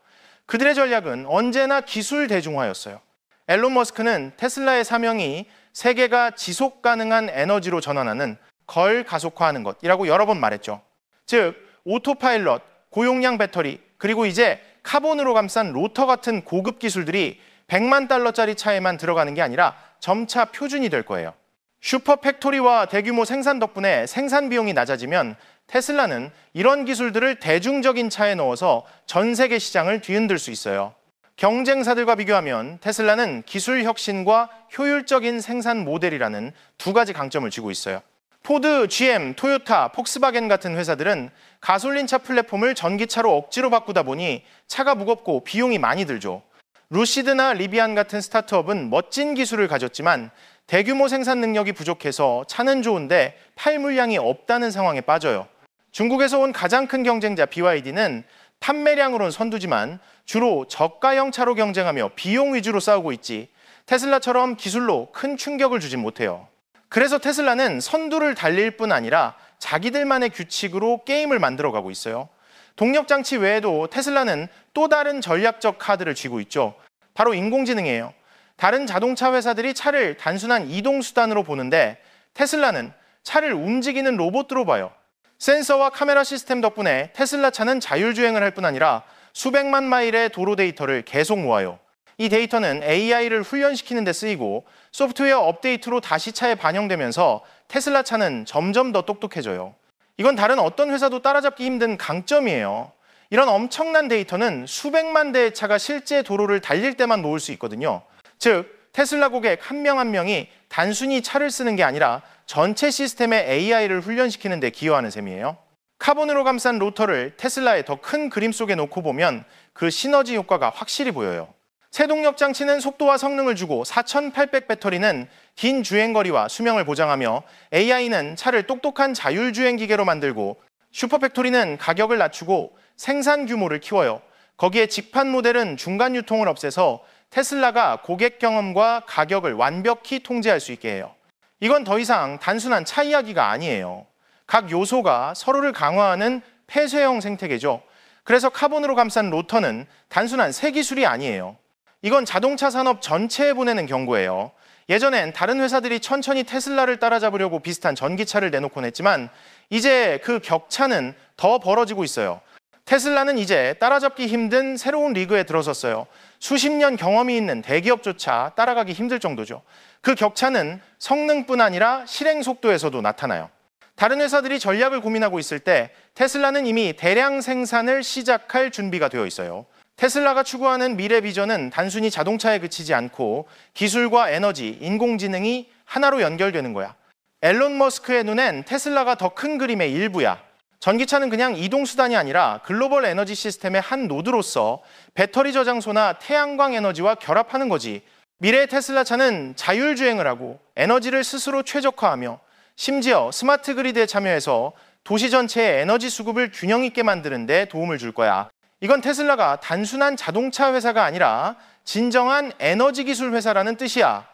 그들의 전략은 언제나 기술 대중화였어요. 앨런 머스크는 테슬라의 사명이 세계가 지속 가능한 에너지로 전환하는 걸 가속화하는 것이라고 여러 번 말했죠. 즉, 오토파일럿, 고용량 배터리, 그리고 이제 카본으로 감싼 로터 같은 고급 기술들이 100만 달러짜리 차에만 들어가는 게 아니라 점차 표준이 될 거예요. 슈퍼 팩토리와 대규모 생산 덕분에 생산 비용이 낮아지면 테슬라는 이런 기술들을 대중적인 차에 넣어서 전 세계 시장을 뒤흔들 수 있어요. 경쟁사들과 비교하면 테슬라는 기술 혁신과 효율적인 생산 모델이라는 두 가지 강점을 쥐고 있어요. 포드, GM, 토요타, 폭스바겐 같은 회사들은 가솔린차 플랫폼을 전기차로 억지로 바꾸다 보니 차가 무겁고 비용이 많이 들죠. 루시드나 리비안 같은 스타트업은 멋진 기술을 가졌지만 대규모 생산 능력이 부족해서 차는 좋은데 팔 물량이 없다는 상황에 빠져요. 중국에서 온 가장 큰 경쟁자 BYD는 판매량으론 선두지만 주로 저가형 차로 경쟁하며 비용 위주로 싸우고 있지 테슬라처럼 기술로 큰 충격을 주진 못해요. 그래서 테슬라는 선두를 달릴 뿐 아니라 자기들만의 규칙으로 게임을 만들어가고 있어요. 동력장치 외에도 테슬라는 또 다른 전략적 카드를 쥐고 있죠. 바로 인공지능이에요. 다른 자동차 회사들이 차를 단순한 이동수단으로 보는데 테슬라는 차를 움직이는 로봇으로 봐요. 센서와 카메라 시스템 덕분에 테슬라 차는 자율주행을 할 뿐 아니라 수백만 마일의 도로 데이터를 계속 모아요. 이 데이터는 AI를 훈련시키는 데 쓰이고 소프트웨어 업데이트로 다시 차에 반영되면서 테슬라 차는 점점 더 똑똑해져요. 이건 다른 어떤 회사도 따라잡기 힘든 강점이에요. 이런 엄청난 데이터는 수백만 대의 차가 실제 도로를 달릴 때만 모을 수 있거든요. 즉, 테슬라 고객 한 명 한 명이 단순히 차를 쓰는 게 아니라 전체 시스템의 AI를 훈련시키는 데 기여하는 셈이에요. 카본으로 감싼 로터를 테슬라의 더 큰 그림 속에 놓고 보면 그 시너지 효과가 확실히 보여요. 새 동력 장치는 속도와 성능을 주고 4800 배터리는 긴 주행거리와 수명을 보장하며 AI는 차를 똑똑한 자율주행 기계로 만들고 슈퍼팩토리는 가격을 낮추고 생산 규모를 키워요. 거기에 직판 모델은 중간 유통을 없애서 테슬라가 고객 경험과 가격을 완벽히 통제할 수 있게 해요. 이건 더 이상 단순한 차 이야기가 아니에요. 각 요소가 서로를 강화하는 폐쇄형 생태계죠. 그래서 카본으로 감싼 로터는 단순한 새 기술이 아니에요. 이건 자동차 산업 전체에 보내는 경고예요. 예전엔 다른 회사들이 천천히 테슬라를 따라잡으려고 비슷한 전기차를 내놓곤 했지만 이제 그 격차는 더 벌어지고 있어요. 테슬라는 이제 따라잡기 힘든 새로운 리그에 들어섰어요. 수십 년 경험이 있는 대기업조차 따라가기 힘들 정도죠. 그 격차는 성능뿐 아니라 실행 속도에서도 나타나요. 다른 회사들이 전략을 고민하고 있을 때 테슬라는 이미 대량 생산을 시작할 준비가 되어 있어요. 테슬라가 추구하는 미래 비전은 단순히 자동차에 그치지 않고 기술과 에너지, 인공지능이 하나로 연결되는 거야. 앨런 머스크의 눈엔 테슬라가 더 큰 그림의 일부야. 전기차는 그냥 이동수단이 아니라 글로벌 에너지 시스템의 한 노드로서 배터리 저장소나 태양광 에너지와 결합하는 거지. 미래의 테슬라 차는 자율주행을 하고 에너지를 스스로 최적화하며 심지어 스마트 그리드에 참여해서 도시 전체의 에너지 수급을 균형 있게 만드는 데 도움을 줄 거야. 이건 테슬라가 단순한 자동차 회사가 아니라 진정한 에너지 기술 회사라는 뜻이야.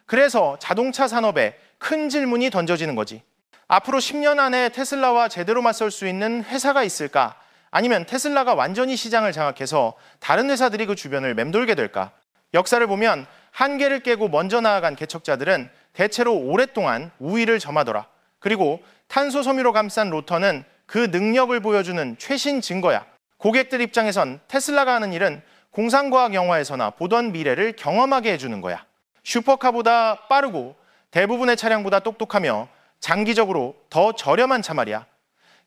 그래서 자동차 산업에 큰 질문이 던져지는 거지. 앞으로 10년 안에 테슬라와 제대로 맞설 수 있는 회사가 있을까? 아니면 테슬라가 완전히 시장을 장악해서 다른 회사들이 그 주변을 맴돌게 될까? 역사를 보면 한계를 깨고 먼저 나아간 개척자들은 대체로 오랫동안 우위를 점하더라. 그리고 탄소 섬유로 감싼 로터는 그 능력을 보여주는 최신 증거야. 고객들 입장에선 테슬라가 하는 일은 공상과학 영화에서나 보던 미래를 경험하게 해주는 거야. 슈퍼카보다 빠르고 대부분의 차량보다 똑똑하며 장기적으로 더 저렴한 차 말이야.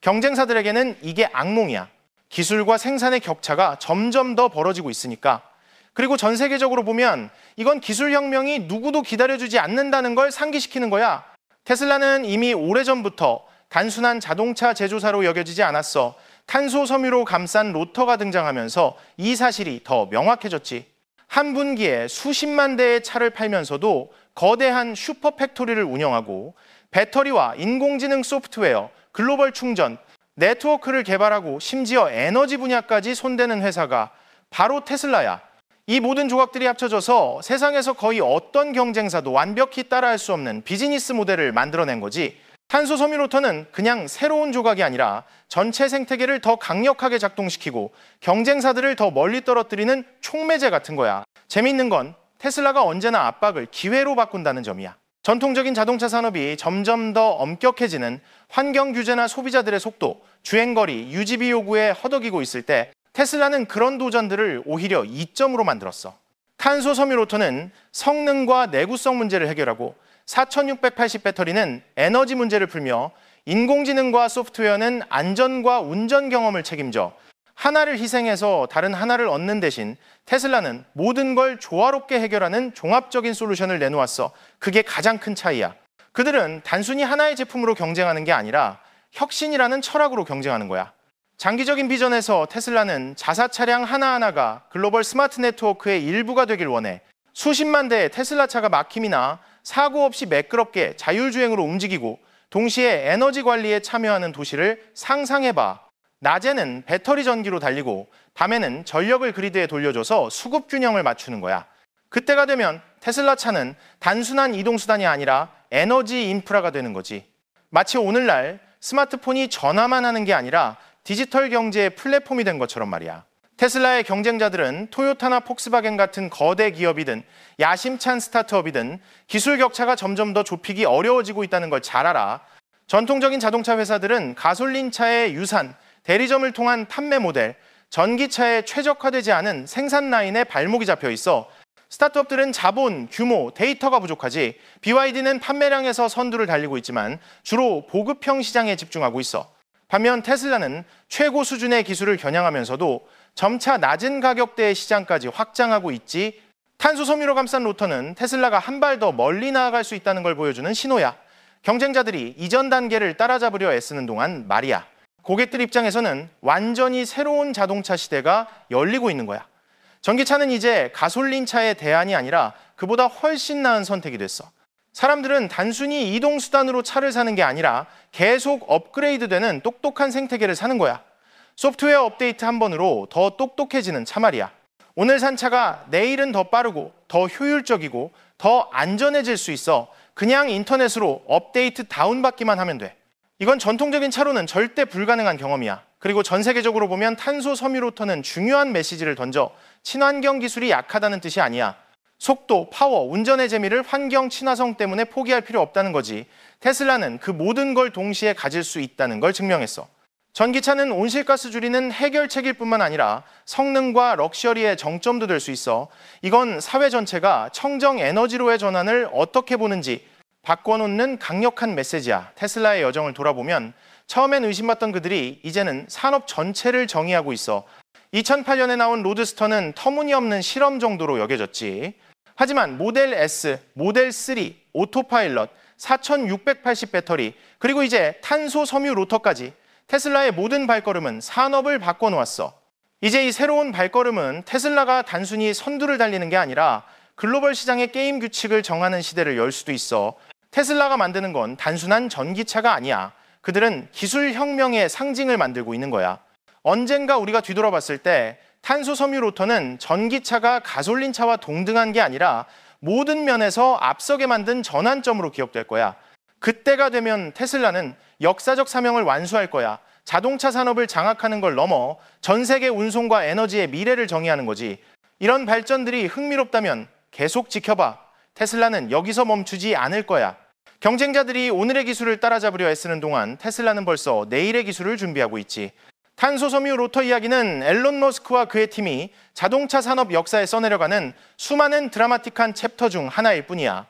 경쟁사들에게는 이게 악몽이야. 기술과 생산의 격차가 점점 더 벌어지고 있으니까. 그리고 전 세계적으로 보면 이건 기술 혁명이 누구도 기다려주지 않는다는 걸 상기시키는 거야. 테슬라는 이미 오래전부터 단순한 자동차 제조사로 여겨지지 않았어. 탄소 섬유로 감싼 로터가 등장하면서 이 사실이 더 명확해졌지. 한 분기에 수십만 대의 차를 팔면서도 거대한 슈퍼 팩토리를 운영하고 배터리와 인공지능 소프트웨어, 글로벌 충전, 네트워크를 개발하고 심지어 에너지 분야까지 손대는 회사가 바로 테슬라야. 이 모든 조각들이 합쳐져서 세상에서 거의 어떤 경쟁사도 완벽히 따라할 수 없는 비즈니스 모델을 만들어낸 거지. 탄소 섬유 로터는 그냥 새로운 조각이 아니라 전체 생태계를 더 강력하게 작동시키고 경쟁사들을 더 멀리 떨어뜨리는 촉매제 같은 거야. 재미있는 건 테슬라가 언제나 압박을 기회로 바꾼다는 점이야. 전통적인 자동차 산업이 점점 더 엄격해지는 환경 규제나 소비자들의 속도, 주행거리, 유지비 요구에 허덕이고 있을 때 테슬라는 그런 도전들을 오히려 이점으로 만들었어. 탄소 섬유 로터는 성능과 내구성 문제를 해결하고 4680 배터리는 에너지 문제를 풀며 인공지능과 소프트웨어는 안전과 운전 경험을 책임져 하나를 희생해서 다른 하나를 얻는 대신 테슬라는 모든 걸 조화롭게 해결하는 종합적인 솔루션을 내놓았어. 그게 가장 큰 차이야. 그들은 단순히 하나의 제품으로 경쟁하는 게 아니라 혁신이라는 철학으로 경쟁하는 거야. 장기적인 비전에서 테슬라는 자사 차량 하나하나가 글로벌 스마트 네트워크의 일부가 되길 원해. 수십만 대의 테슬라 차가 막힘이나 사고 없이 매끄럽게 자율주행으로 움직이고 동시에 에너지 관리에 참여하는 도시를 상상해봐. 낮에는 배터리 전기로 달리고 밤에는 전력을 그리드에 돌려줘서 수급 균형을 맞추는 거야. 그때가 되면 테슬라 차는 단순한 이동수단이 아니라 에너지 인프라가 되는 거지. 마치 오늘날 스마트폰이 전화만 하는 게 아니라 디지털 경제의 플랫폼이 된 것처럼 말이야. 테슬라의 경쟁자들은 토요타나 폭스바겐 같은 거대 기업이든 야심찬 스타트업이든 기술 격차가 점점 더 좁히기 어려워지고 있다는 걸 잘 알아. 전통적인 자동차 회사들은 가솔린차의 유산, 대리점을 통한 판매 모델, 전기차에 최적화되지 않은 생산 라인에 발목이 잡혀 있어. 스타트업들은 자본, 규모, 데이터가 부족하지. BYD는 판매량에서 선두를 달리고 있지만 주로 보급형 시장에 집중하고 있어. 반면 테슬라는 최고 수준의 기술을 겨냥하면서도 점차 낮은 가격대의 시장까지 확장하고 있지. 탄소 섬유로 감싼 로터는 테슬라가 한 발 더 멀리 나아갈 수 있다는 걸 보여주는 신호야. 경쟁자들이 이전 단계를 따라잡으려 애쓰는 동안 말이야. 고객들 입장에서는 완전히 새로운 자동차 시대가 열리고 있는 거야. 전기차는 이제 가솔린차의 대안이 아니라 그보다 훨씬 나은 선택이 됐어. 사람들은 단순히 이동수단으로 차를 사는 게 아니라 계속 업그레이드되는 똑똑한 생태계를 사는 거야. 소프트웨어 업데이트 한 번으로 더 똑똑해지는 차 말이야. 오늘 산 차가 내일은 더 빠르고 더 효율적이고 더 안전해질 수 있어. 그냥 인터넷으로 업데이트 다운받기만 하면 돼. 이건 전통적인 차로는 절대 불가능한 경험이야. 그리고 전 세계적으로 보면 탄소 섬유 로터는 중요한 메시지를 던져. 친환경 기술이 약하다는 뜻이 아니야. 속도, 파워, 운전의 재미를 환경 친화성 때문에 포기할 필요 없다는 거지. 테슬라는 그 모든 걸 동시에 가질 수 있다는 걸 증명했어. 전기차는 온실가스 줄이는 해결책일 뿐만 아니라 성능과 럭셔리의 정점도 될 수 있어. 이건 사회 전체가 청정 에너지로의 전환을 어떻게 보는지 바꿔놓는 강력한 메시지야. 테슬라의 여정을 돌아보면 처음엔 의심받던 그들이 이제는 산업 전체를 정의하고 있어. 2008년에 나온 로드스터는 터무니없는 실험 정도로 여겨졌지. 하지만 모델 S, 모델 3, 오토파일럿, 4680 배터리, 그리고 이제 탄소 섬유 로터까지 테슬라의 모든 발걸음은 산업을 바꿔놓았어. 이제 이 새로운 발걸음은 테슬라가 단순히 선두를 달리는 게 아니라 글로벌 시장의 게임 규칙을 정하는 시대를 열 수도 있어. 테슬라가 만드는 건 단순한 전기차가 아니야. 그들은 기술 혁명의 상징을 만들고 있는 거야. 언젠가 우리가 뒤돌아봤을 때 탄소 섬유 로터는 전기차가 가솔린차와 동등한 게 아니라 모든 면에서 앞서게 만든 전환점으로 기억될 거야. 그때가 되면 테슬라는 역사적 사명을 완수할 거야. 자동차 산업을 장악하는 걸 넘어 전 세계 운송과 에너지의 미래를 정의하는 거지. 이런 발전들이 흥미롭다면 계속 지켜봐. 테슬라는 여기서 멈추지 않을 거야. 경쟁자들이 오늘의 기술을 따라잡으려 애쓰는 동안 테슬라는 벌써 내일의 기술을 준비하고 있지. 탄소 섬유 로터 이야기는 앨런 머스크와 그의 팀이 자동차 산업 역사에 써내려가는 수많은 드라마틱한 챕터 중 하나일 뿐이야.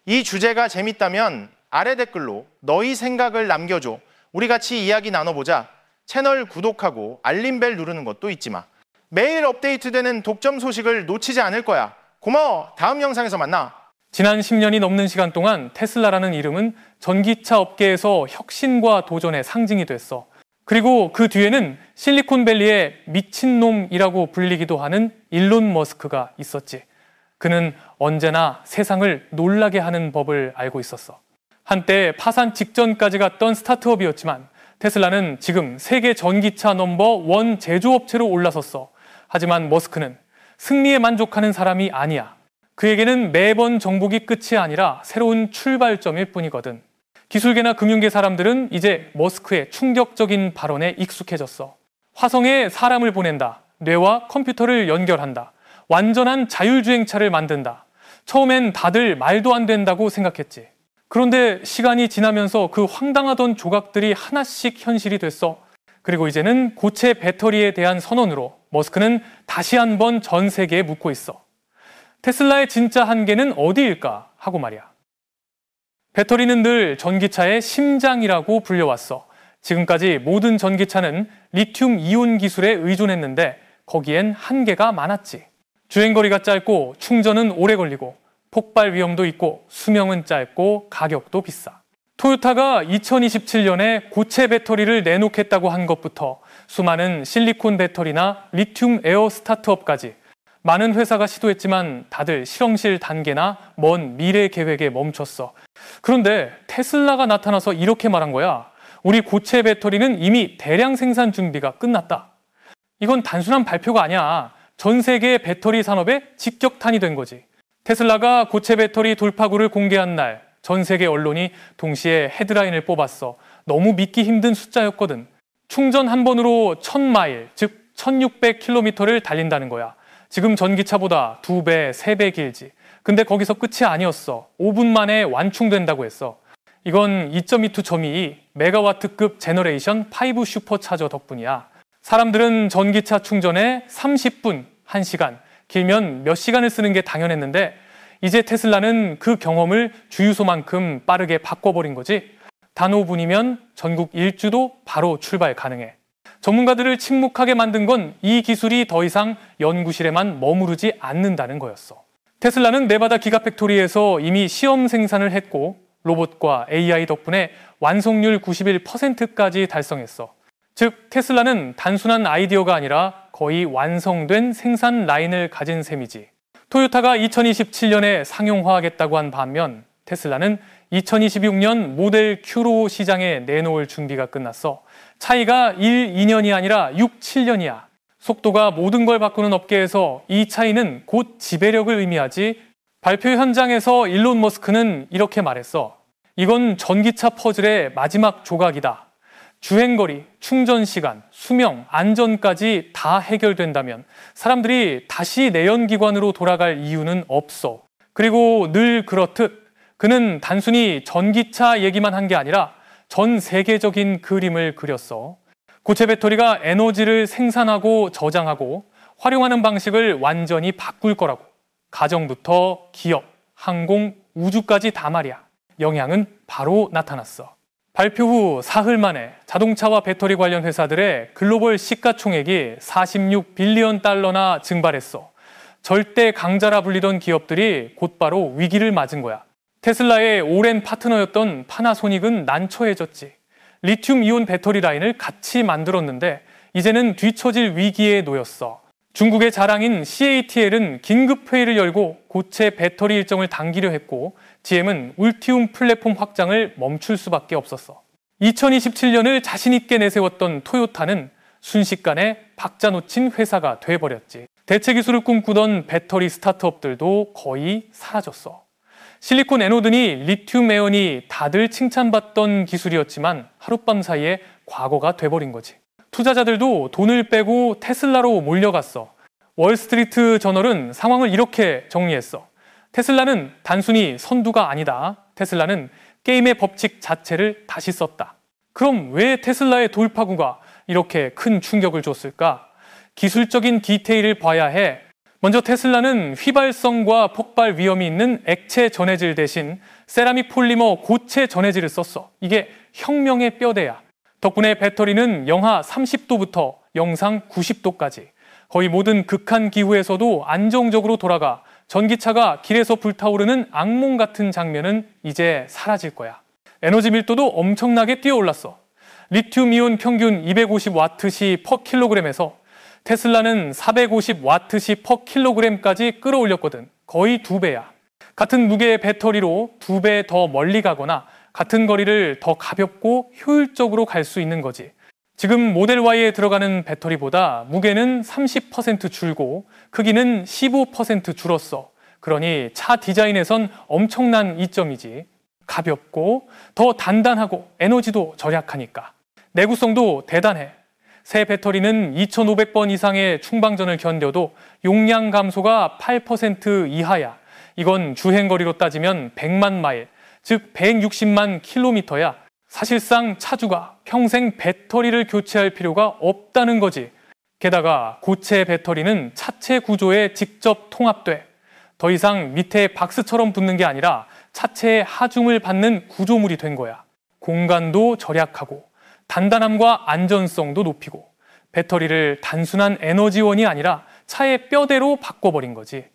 이 주제가 재밌다면 아래 댓글로 너희 생각을 남겨줘. 우리 같이 이야기 나눠보자. 채널 구독하고 알림벨 누르는 것도 잊지 마. 매일 업데이트되는 독점 소식을 놓치지 않을 거야. 고마워. 다음 영상에서 만나. 지난 10년이 넘는 시간 동안 테슬라라는 이름은 전기차 업계에서 혁신과 도전의 상징이 됐어. 그리고 그 뒤에는 실리콘밸리의 미친놈이라고 불리기도 하는 일론 머스크가 있었지. 그는 언제나 세상을 놀라게 하는 법을 알고 있었어. 한때 파산 직전까지 갔던 스타트업이었지만 테슬라는 지금 세계 전기차 넘버 1 제조업체로 올라섰어. 하지만 머스크는 승리에 만족하는 사람이 아니야. 그에게는 매번 정복이 끝이 아니라 새로운 출발점일 뿐이거든. 기술계나 금융계 사람들은 이제 머스크의 충격적인 발언에 익숙해졌어. 화성에 사람을 보낸다. 뇌와 컴퓨터를 연결한다. 완전한 자율주행차를 만든다. 처음엔 다들 말도 안 된다고 생각했지. 그런데 시간이 지나면서 그 황당하던 조각들이 하나씩 현실이 됐어. 그리고 이제는 고체 배터리에 대한 선언으로 머스크는 다시 한번 전 세계에 묻고 있어. 테슬라의 진짜 한계는 어디일까 하고 말이야. 배터리는 늘 전기차의 심장이라고 불려왔어. 지금까지 모든 전기차는 리튬 이온 기술에 의존했는데 거기엔 한계가 많았지. 주행거리가 짧고 충전은 오래 걸리고 폭발 위험도 있고 수명은 짧고 가격도 비싸. 토요타가 2027년에 고체 배터리를 내놓겠다고 한 것부터 수많은 실리콘 배터리나 리튬 에어 스타트업까지 많은 회사가 시도했지만 다들 실험실 단계나 먼 미래 계획에 멈췄어. 그런데 테슬라가 나타나서 이렇게 말한 거야. 우리 고체 배터리는 이미 대량 생산 준비가 끝났다. 이건 단순한 발표가 아니야. 전 세계 배터리 산업에 직격탄이 된 거지. 테슬라가 고체 배터리 돌파구를 공개한 날 전 세계 언론이 동시에 헤드라인을 뽑았어. 너무 믿기 힘든 숫자였거든. 충전 한 번으로 1000마일, 즉 1600km를 달린다는 거야. 지금 전기차보다 2배, 3배 길지. 근데 거기서 끝이 아니었어. 5분 만에 완충된다고 했어. 이건 2.22, 메가와트급 제너레이션 5 슈퍼차저 덕분이야. 사람들은 전기차 충전에 30분, 1시간, 길면 몇 시간을 쓰는 게 당연했는데 이제 테슬라는 그 경험을 주유소만큼 빠르게 바꿔버린 거지. 단 5분이면 전국 일주도 바로 출발 가능해. 전문가들을 침묵하게 만든 건 이 기술이 더 이상 연구실에만 머무르지 않는다는 거였어. 테슬라는 네바다 기가팩토리에서 이미 시험 생산을 했고 로봇과 AI 덕분에 완성률 91%까지 달성했어. 즉 테슬라는 단순한 아이디어가 아니라 거의 완성된 생산 라인을 가진 셈이지. 토요타가 2027년에 상용화하겠다고 한 반면 테슬라는 2026년 모델 Q로 시장에 내놓을 준비가 끝났어. 차이가 1, 2년이 아니라 6, 7년이야. 속도가 모든 걸 바꾸는 업계에서 이 차이는 곧 지배력을 의미하지. 발표 현장에서 일론 머스크는 이렇게 말했어. 이건 전기차 퍼즐의 마지막 조각이다. 주행거리, 충전시간, 수명, 안전까지 다 해결된다면 사람들이 다시 내연기관으로 돌아갈 이유는 없어. 그리고 늘 그렇듯 그는 단순히 전기차 얘기만 한 게 아니라 전 세계적인 그림을 그렸어. 고체 배터리가 에너지를 생산하고 저장하고 활용하는 방식을 완전히 바꿀 거라고. 가정부터 기업, 항공, 우주까지 다 말이야. 영향은 바로 나타났어. 발표 후 사흘 만에 자동차와 배터리 관련 회사들의 글로벌 시가총액이 46빌리언 달러나 증발했어. 절대 강자라 불리던 기업들이 곧바로 위기를 맞은 거야. 테슬라의 오랜 파트너였던 파나소닉은 난처해졌지. 리튬 이온 배터리 라인을 같이 만들었는데 이제는 뒤처질 위기에 놓였어. 중국의 자랑인 CATL은 긴급 회의를 열고 고체 배터리 일정을 당기려 했고 GM은 울티움 플랫폼 확장을 멈출 수밖에 없었어. 2027년을 자신 있게 내세웠던 토요타는 순식간에 박자 놓친 회사가 돼버렸지. 대체 기술을 꿈꾸던 배터리 스타트업들도 거의 사라졌어. 실리콘 애노드니 리튬 애연이 다들 칭찬받던 기술이었지만 하룻밤 사이에 과거가 돼버린 거지. 투자자들도 돈을 빼고 테슬라로 몰려갔어. 월스트리트 저널은 상황을 이렇게 정리했어. 테슬라는 단순히 선두가 아니다. 테슬라는 게임의 법칙 자체를 다시 썼다. 그럼 왜 테슬라의 돌파구가 이렇게 큰 충격을 줬을까? 기술적인 디테일을 봐야 해. 먼저 테슬라는 휘발성과 폭발 위험이 있는 액체 전해질 대신 세라믹 폴리머 고체 전해질을 썼어. 이게 혁명의 뼈대야. 덕분에 배터리는 영하 30도부터 영상 90도까지 거의 모든 극한 기후에서도 안정적으로 돌아가 전기차가 길에서 불타오르는 악몽 같은 장면은 이제 사라질 거야. 에너지 밀도도 엄청나게 뛰어올랐어. 리튬이온 평균 250와트시 퍼 킬로그램에서 테슬라는 450와트시 퍼 킬로그램까지 끌어올렸거든. 거의 2배야. 같은 무게의 배터리로 2배 더 멀리 가거나 같은 거리를 더 가볍고 효율적으로 갈 수 있는 거지. 지금 모델 Y에 들어가는 배터리보다 무게는 30% 줄고 크기는 15% 줄었어. 그러니 차 디자인에선 엄청난 이점이지. 가볍고 더 단단하고 에너지도 절약하니까. 내구성도 대단해. 새 배터리는 2,500번 이상의 충방전을 견뎌도 용량 감소가 8% 이하야. 이건 주행거리로 따지면 100만 마일, 즉 160만 킬로미터야. 사실상 차주가 평생 배터리를 교체할 필요가 없다는 거지. 게다가 고체 배터리는 차체 구조에 직접 통합돼. 더 이상 밑에 박스처럼 붙는 게 아니라 차체의 하중을 받는 구조물이 된 거야. 공간도 절약하고 단단함과 안전성도 높이고 배터리를 단순한 에너지원이 아니라 차의 뼈대로 바꿔버린 거지.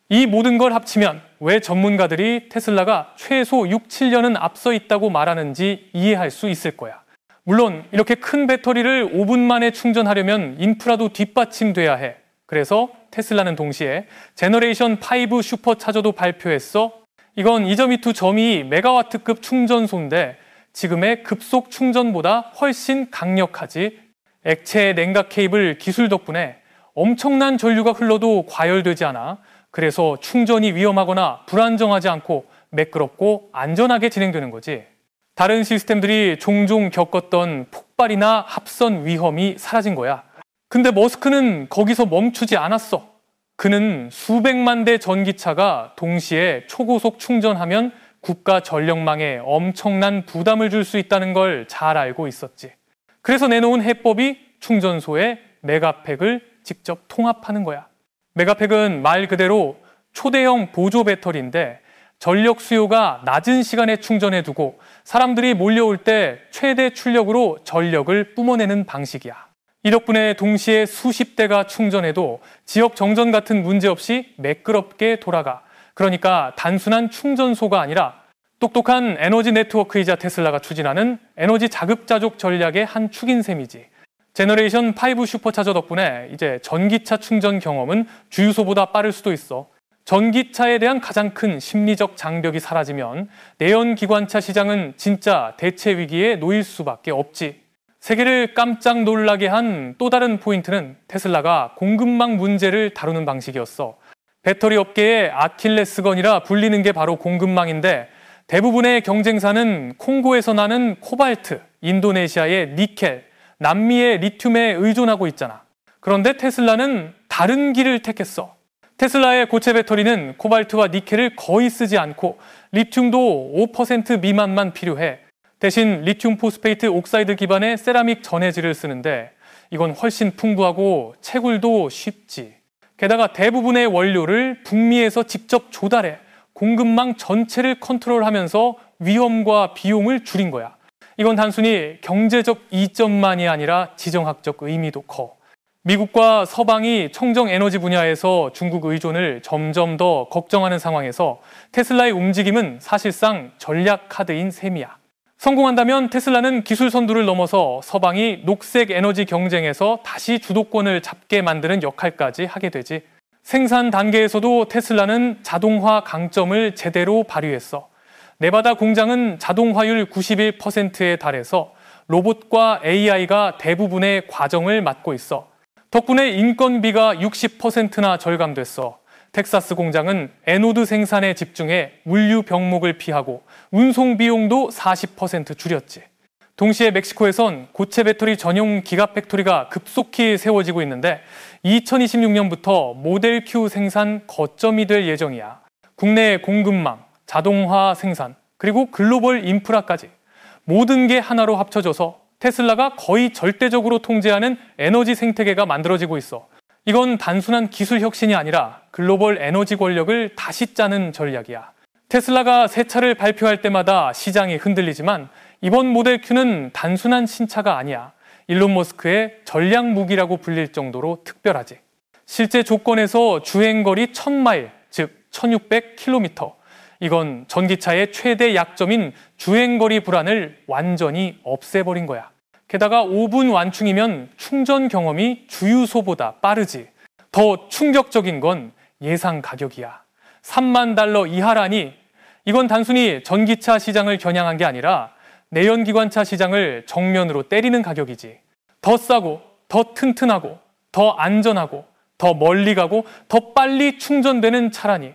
이 모든 걸 합치면 왜 전문가들이 테슬라가 최소 6, 7년은 앞서 있다고 말하는지 이해할 수 있을 거야. 물론 이렇게 큰 배터리를 5분 만에 충전하려면 인프라도 뒷받침돼야 해. 그래서 테슬라는 동시에 제너레이션 5 슈퍼차저도 발표했어. 이건 2.22 메가와트급 충전소인데 지금의 급속 충전보다 훨씬 강력하지. 액체 냉각 케이블 기술 덕분에 엄청난 전류가 흘러도 과열되지 않아. 그래서 충전이 위험하거나 불안정하지 않고 매끄럽고 안전하게 진행되는 거지. 다른 시스템들이 종종 겪었던 폭발이나 합선 위험이 사라진 거야. 근데 머스크는 거기서 멈추지 않았어. 그는 수백만 대 전기차가 동시에 초고속 충전하면 국가 전력망에 엄청난 부담을 줄 수 있다는 걸 잘 알고 있었지. 그래서 내놓은 해법이 충전소에 메가팩을 직접 통합하는 거야. 메가팩은 말 그대로 초대형 보조 배터리인데 전력 수요가 낮은 시간에 충전해두고 사람들이 몰려올 때 최대 출력으로 전력을 뿜어내는 방식이야. 이 덕분에 동시에 수십 대가 충전해도 지역 정전 같은 문제 없이 매끄럽게 돌아가. 그러니까 단순한 충전소가 아니라 똑똑한 에너지 네트워크이자 테슬라가 추진하는 에너지 자급자족 전략의 한 축인 셈이지. 제너레이션 5 슈퍼차저 덕분에 이제 전기차 충전 경험은 주유소보다 빠를 수도 있어. 전기차에 대한 가장 큰 심리적 장벽이 사라지면 내연기관차 시장은 진짜 대체 위기에 놓일 수밖에 없지. 세계를 깜짝 놀라게 한 또 다른 포인트는 테슬라가 공급망 문제를 다루는 방식이었어. 배터리 업계의 아킬레스건이라 불리는 게 바로 공급망인데 대부분의 경쟁사는 콩고에서 나는 코발트, 인도네시아의 니켈, 남미의 리튬에 의존하고 있잖아. 그런데 테슬라는 다른 길을 택했어. 테슬라의 고체 배터리는 코발트와 니켈을 거의 쓰지 않고 리튬도 5% 미만만 필요해. 대신 리튬 포스페이트 옥사이드 기반의 세라믹 전해질을 쓰는데 이건 훨씬 풍부하고 채굴도 쉽지. 게다가 대부분의 원료를 북미에서 직접 조달해 공급망 전체를 컨트롤하면서 위험과 비용을 줄인 거야. 이건 단순히 경제적 이점만이 아니라 지정학적 의미도 커. 미국과 서방이 청정 에너지 분야에서 중국 의존을 점점 더 걱정하는 상황에서 테슬라의 움직임은 사실상 전략 카드인 셈이야. 성공한다면 테슬라는 기술 선두를 넘어서 서방이 녹색 에너지 경쟁에서 다시 주도권을 잡게 만드는 역할까지 하게 되지. 생산 단계에서도 테슬라는 자동화 강점을 제대로 발휘했어. 네바다 공장은 자동화율 91%에 달해서 로봇과 AI가 대부분의 과정을 맡고 있어. 덕분에 인건비가 60%나 절감됐어. 텍사스 공장은 에노드 생산에 집중해 물류 병목을 피하고 운송 비용도 40% 줄였지. 동시에 멕시코에선 고체 배터리 전용 기가팩토리가 급속히 세워지고 있는데 2026년부터 모델 Q 생산 거점이 될 예정이야. 국내 공급망, 자동화 생산, 그리고 글로벌 인프라까지 모든 게 하나로 합쳐져서 테슬라가 거의 절대적으로 통제하는 에너지 생태계가 만들어지고 있어. 이건 단순한 기술 혁신이 아니라 글로벌 에너지 권력을 다시 짜는 전략이야. 테슬라가 새 차를 발표할 때마다 시장이 흔들리지만 이번 모델 Q는 단순한 신차가 아니야. 일론 머스크의 전략 무기라고 불릴 정도로 특별하지. 실제 조건에서 주행거리 1000마일, 즉 1600km. 이건 전기차의 최대 약점인 주행거리 불안을 완전히 없애버린 거야. 게다가 5분 완충이면 충전 경험이 주유소보다 빠르지. 더 충격적인 건 예상 가격이야. $30,000 이하라니. 이건 단순히 전기차 시장을 겨냥한 게 아니라 내연기관차 시장을 정면으로 때리는 가격이지. 더 싸고, 더 튼튼하고, 더 안전하고, 더 멀리 가고, 더 빨리 충전되는 차라니.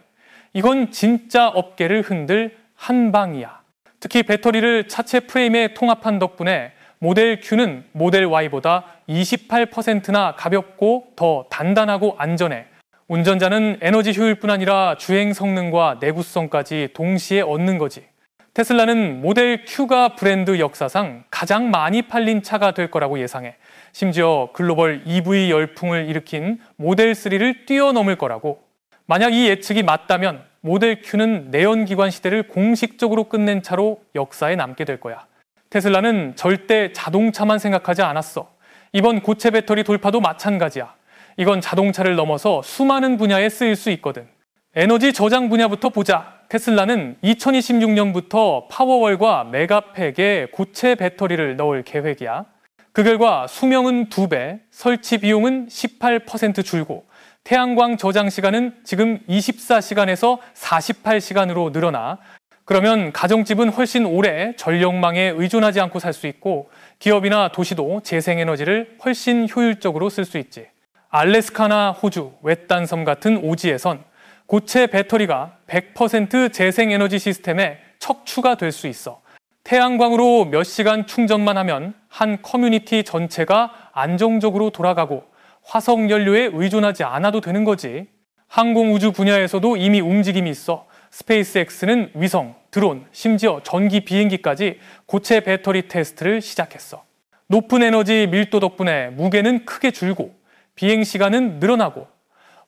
이건 진짜 업계를 흔들 한방이야. 특히 배터리를 차체 프레임에 통합한 덕분에 모델 Q는 모델 Y보다 28%나 가볍고 더 단단하고 안전해. 운전자는 에너지 효율뿐 아니라 주행 성능과 내구성까지 동시에 얻는 거지. 테슬라는 모델 Q가 브랜드 역사상 가장 많이 팔린 차가 될 거라고 예상해. 심지어 글로벌 EV 열풍을 일으킨 모델 3를 뛰어넘을 거라고. 만약 이 예측이 맞다면 모델 Q는 내연기관 시대를 공식적으로 끝낸 차로 역사에 남게 될 거야. 테슬라는 절대 자동차만 생각하지 않았어. 이번 고체 배터리 돌파도 마찬가지야. 이건 자동차를 넘어서 수많은 분야에 쓰일 수 있거든. 에너지 저장 분야부터 보자. 테슬라는 2026년부터 파워월과 메가팩에 고체 배터리를 넣을 계획이야. 그 결과 수명은 2배, 설치 비용은 18% 줄고 태양광 저장 시간은 지금 24시간에서 48시간으로 늘어나. 그러면 가정집은 훨씬 오래 전력망에 의존하지 않고 살 수 있고 기업이나 도시도 재생에너지를 훨씬 효율적으로 쓸 수 있지. 알래스카나 호주, 외딴 섬 같은 오지에선 고체 배터리가 100% 재생에너지 시스템에 척추가 될 수 있어. 태양광으로 몇 시간 충전만 하면 한 커뮤니티 전체가 안정적으로 돌아가고 화석 연료에 의존하지 않아도 되는 거지. 항공우주 분야에서도 이미 움직임이 있어. 스페이스X는 위성, 드론, 심지어 전기 비행기까지 고체 배터리 테스트를 시작했어. 높은 에너지 밀도 덕분에 무게는 크게 줄고 비행 시간은 늘어나고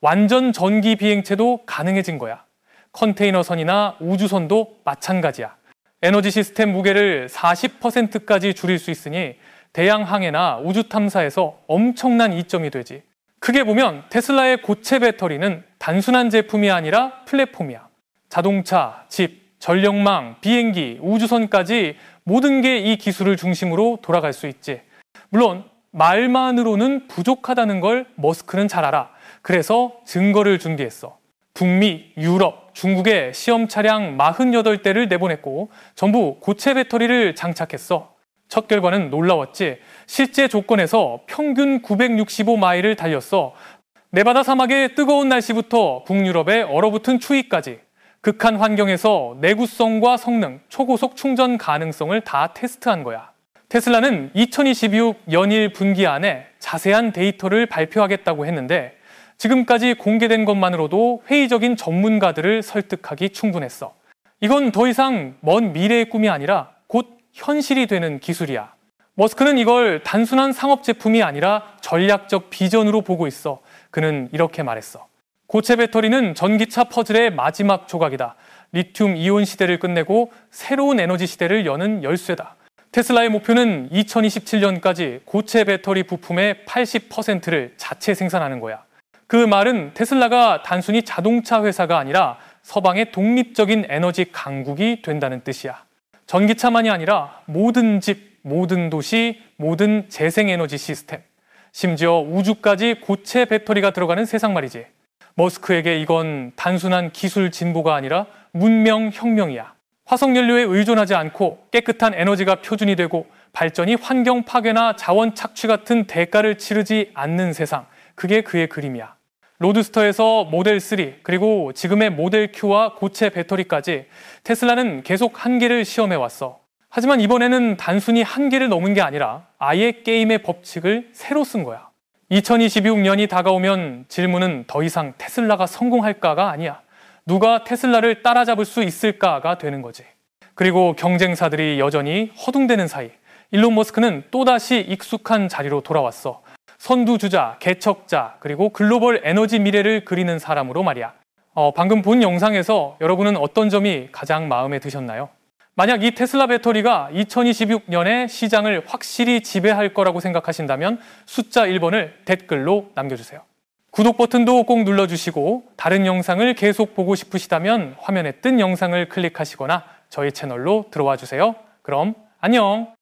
완전 전기 비행체도 가능해진 거야. 컨테이너선이나 우주선도 마찬가지야. 에너지 시스템 무게를 40%까지 줄일 수 있으니 대양 항해나 우주 탐사에서 엄청난 이점이 되지. 크게 보면 테슬라의 고체 배터리는 단순한 제품이 아니라 플랫폼이야. 자동차, 집, 전력망, 비행기, 우주선까지 모든 게 이 기술을 중심으로 돌아갈 수 있지. 물론 말만으로는 부족하다는 걸 머스크는 잘 알아. 그래서 증거를 준비했어. 북미, 유럽, 중국에 시험 차량 48대를 내보냈고 전부 고체 배터리를 장착했어. 첫 결과는 놀라웠지. 실제 조건에서 평균 965마일을 달렸어. 네바다 사막의 뜨거운 날씨부터 북유럽의 얼어붙은 추위까지 극한 환경에서 내구성과 성능, 초고속 충전 가능성을 다 테스트한 거야. 테슬라는 2026 연일 분기 안에 자세한 데이터를 발표하겠다고 했는데 지금까지 공개된 것만으로도 회의적인 전문가들을 설득하기 충분했어. 이건 더 이상 먼 미래의 꿈이 아니라 곧 현실이 되는 기술이야. 머스크는 이걸 단순한 상업 제품이 아니라 전략적 비전으로 보고 있어. 그는 이렇게 말했어. 고체 배터리는 전기차 퍼즐의 마지막 조각이다. 리튬 이온 시대를 끝내고 새로운 에너지 시대를 여는 열쇠다. 테슬라의 목표는 2027년까지 고체 배터리 부품의 80%를 자체 생산하는 거야. 그 말은 테슬라가 단순히 자동차 회사가 아니라 서방의 독립적인 에너지 강국이 된다는 뜻이야. 전기차만이 아니라 모든 집, 모든 도시, 모든 재생에너지 시스템, 심지어 우주까지 고체 배터리가 들어가는 세상 말이지. 머스크에게 이건 단순한 기술 진보가 아니라 문명 혁명이야. 화석연료에 의존하지 않고 깨끗한 에너지가 표준이 되고 발전이 환경 파괴나 자원 착취 같은 대가를 치르지 않는 세상. 그게 그의 그림이야. 로드스터에서 모델 3 그리고 지금의 모델 Q와 고체 배터리까지 테슬라는 계속 한계를 시험해왔어. 하지만 이번에는 단순히 한계를 넘은 게 아니라 아예 게임의 법칙을 새로 쓴 거야. 2026년이 다가오면 질문은 더 이상 테슬라가 성공할까가 아니야. 누가 테슬라를 따라잡을 수 있을까가 되는 거지. 그리고 경쟁사들이 여전히 허둥대는 사이 일론 머스크는 또다시 익숙한 자리로 돌아왔어. 선두주자, 개척자, 그리고 글로벌 에너지 미래를 그리는 사람으로 말이야. 방금 본 영상에서 여러분은 어떤 점이 가장 마음에 드셨나요? 만약 이 테슬라 배터리가 2026년에 시장을 확실히 지배할 거라고 생각하신다면 숫자 1번을 댓글로 남겨주세요. 구독 버튼도 꼭 눌러주시고 다른 영상을 계속 보고 싶으시다면 화면에 뜬 영상을 클릭하시거나 저희 채널로 들어와 주세요. 그럼 안녕!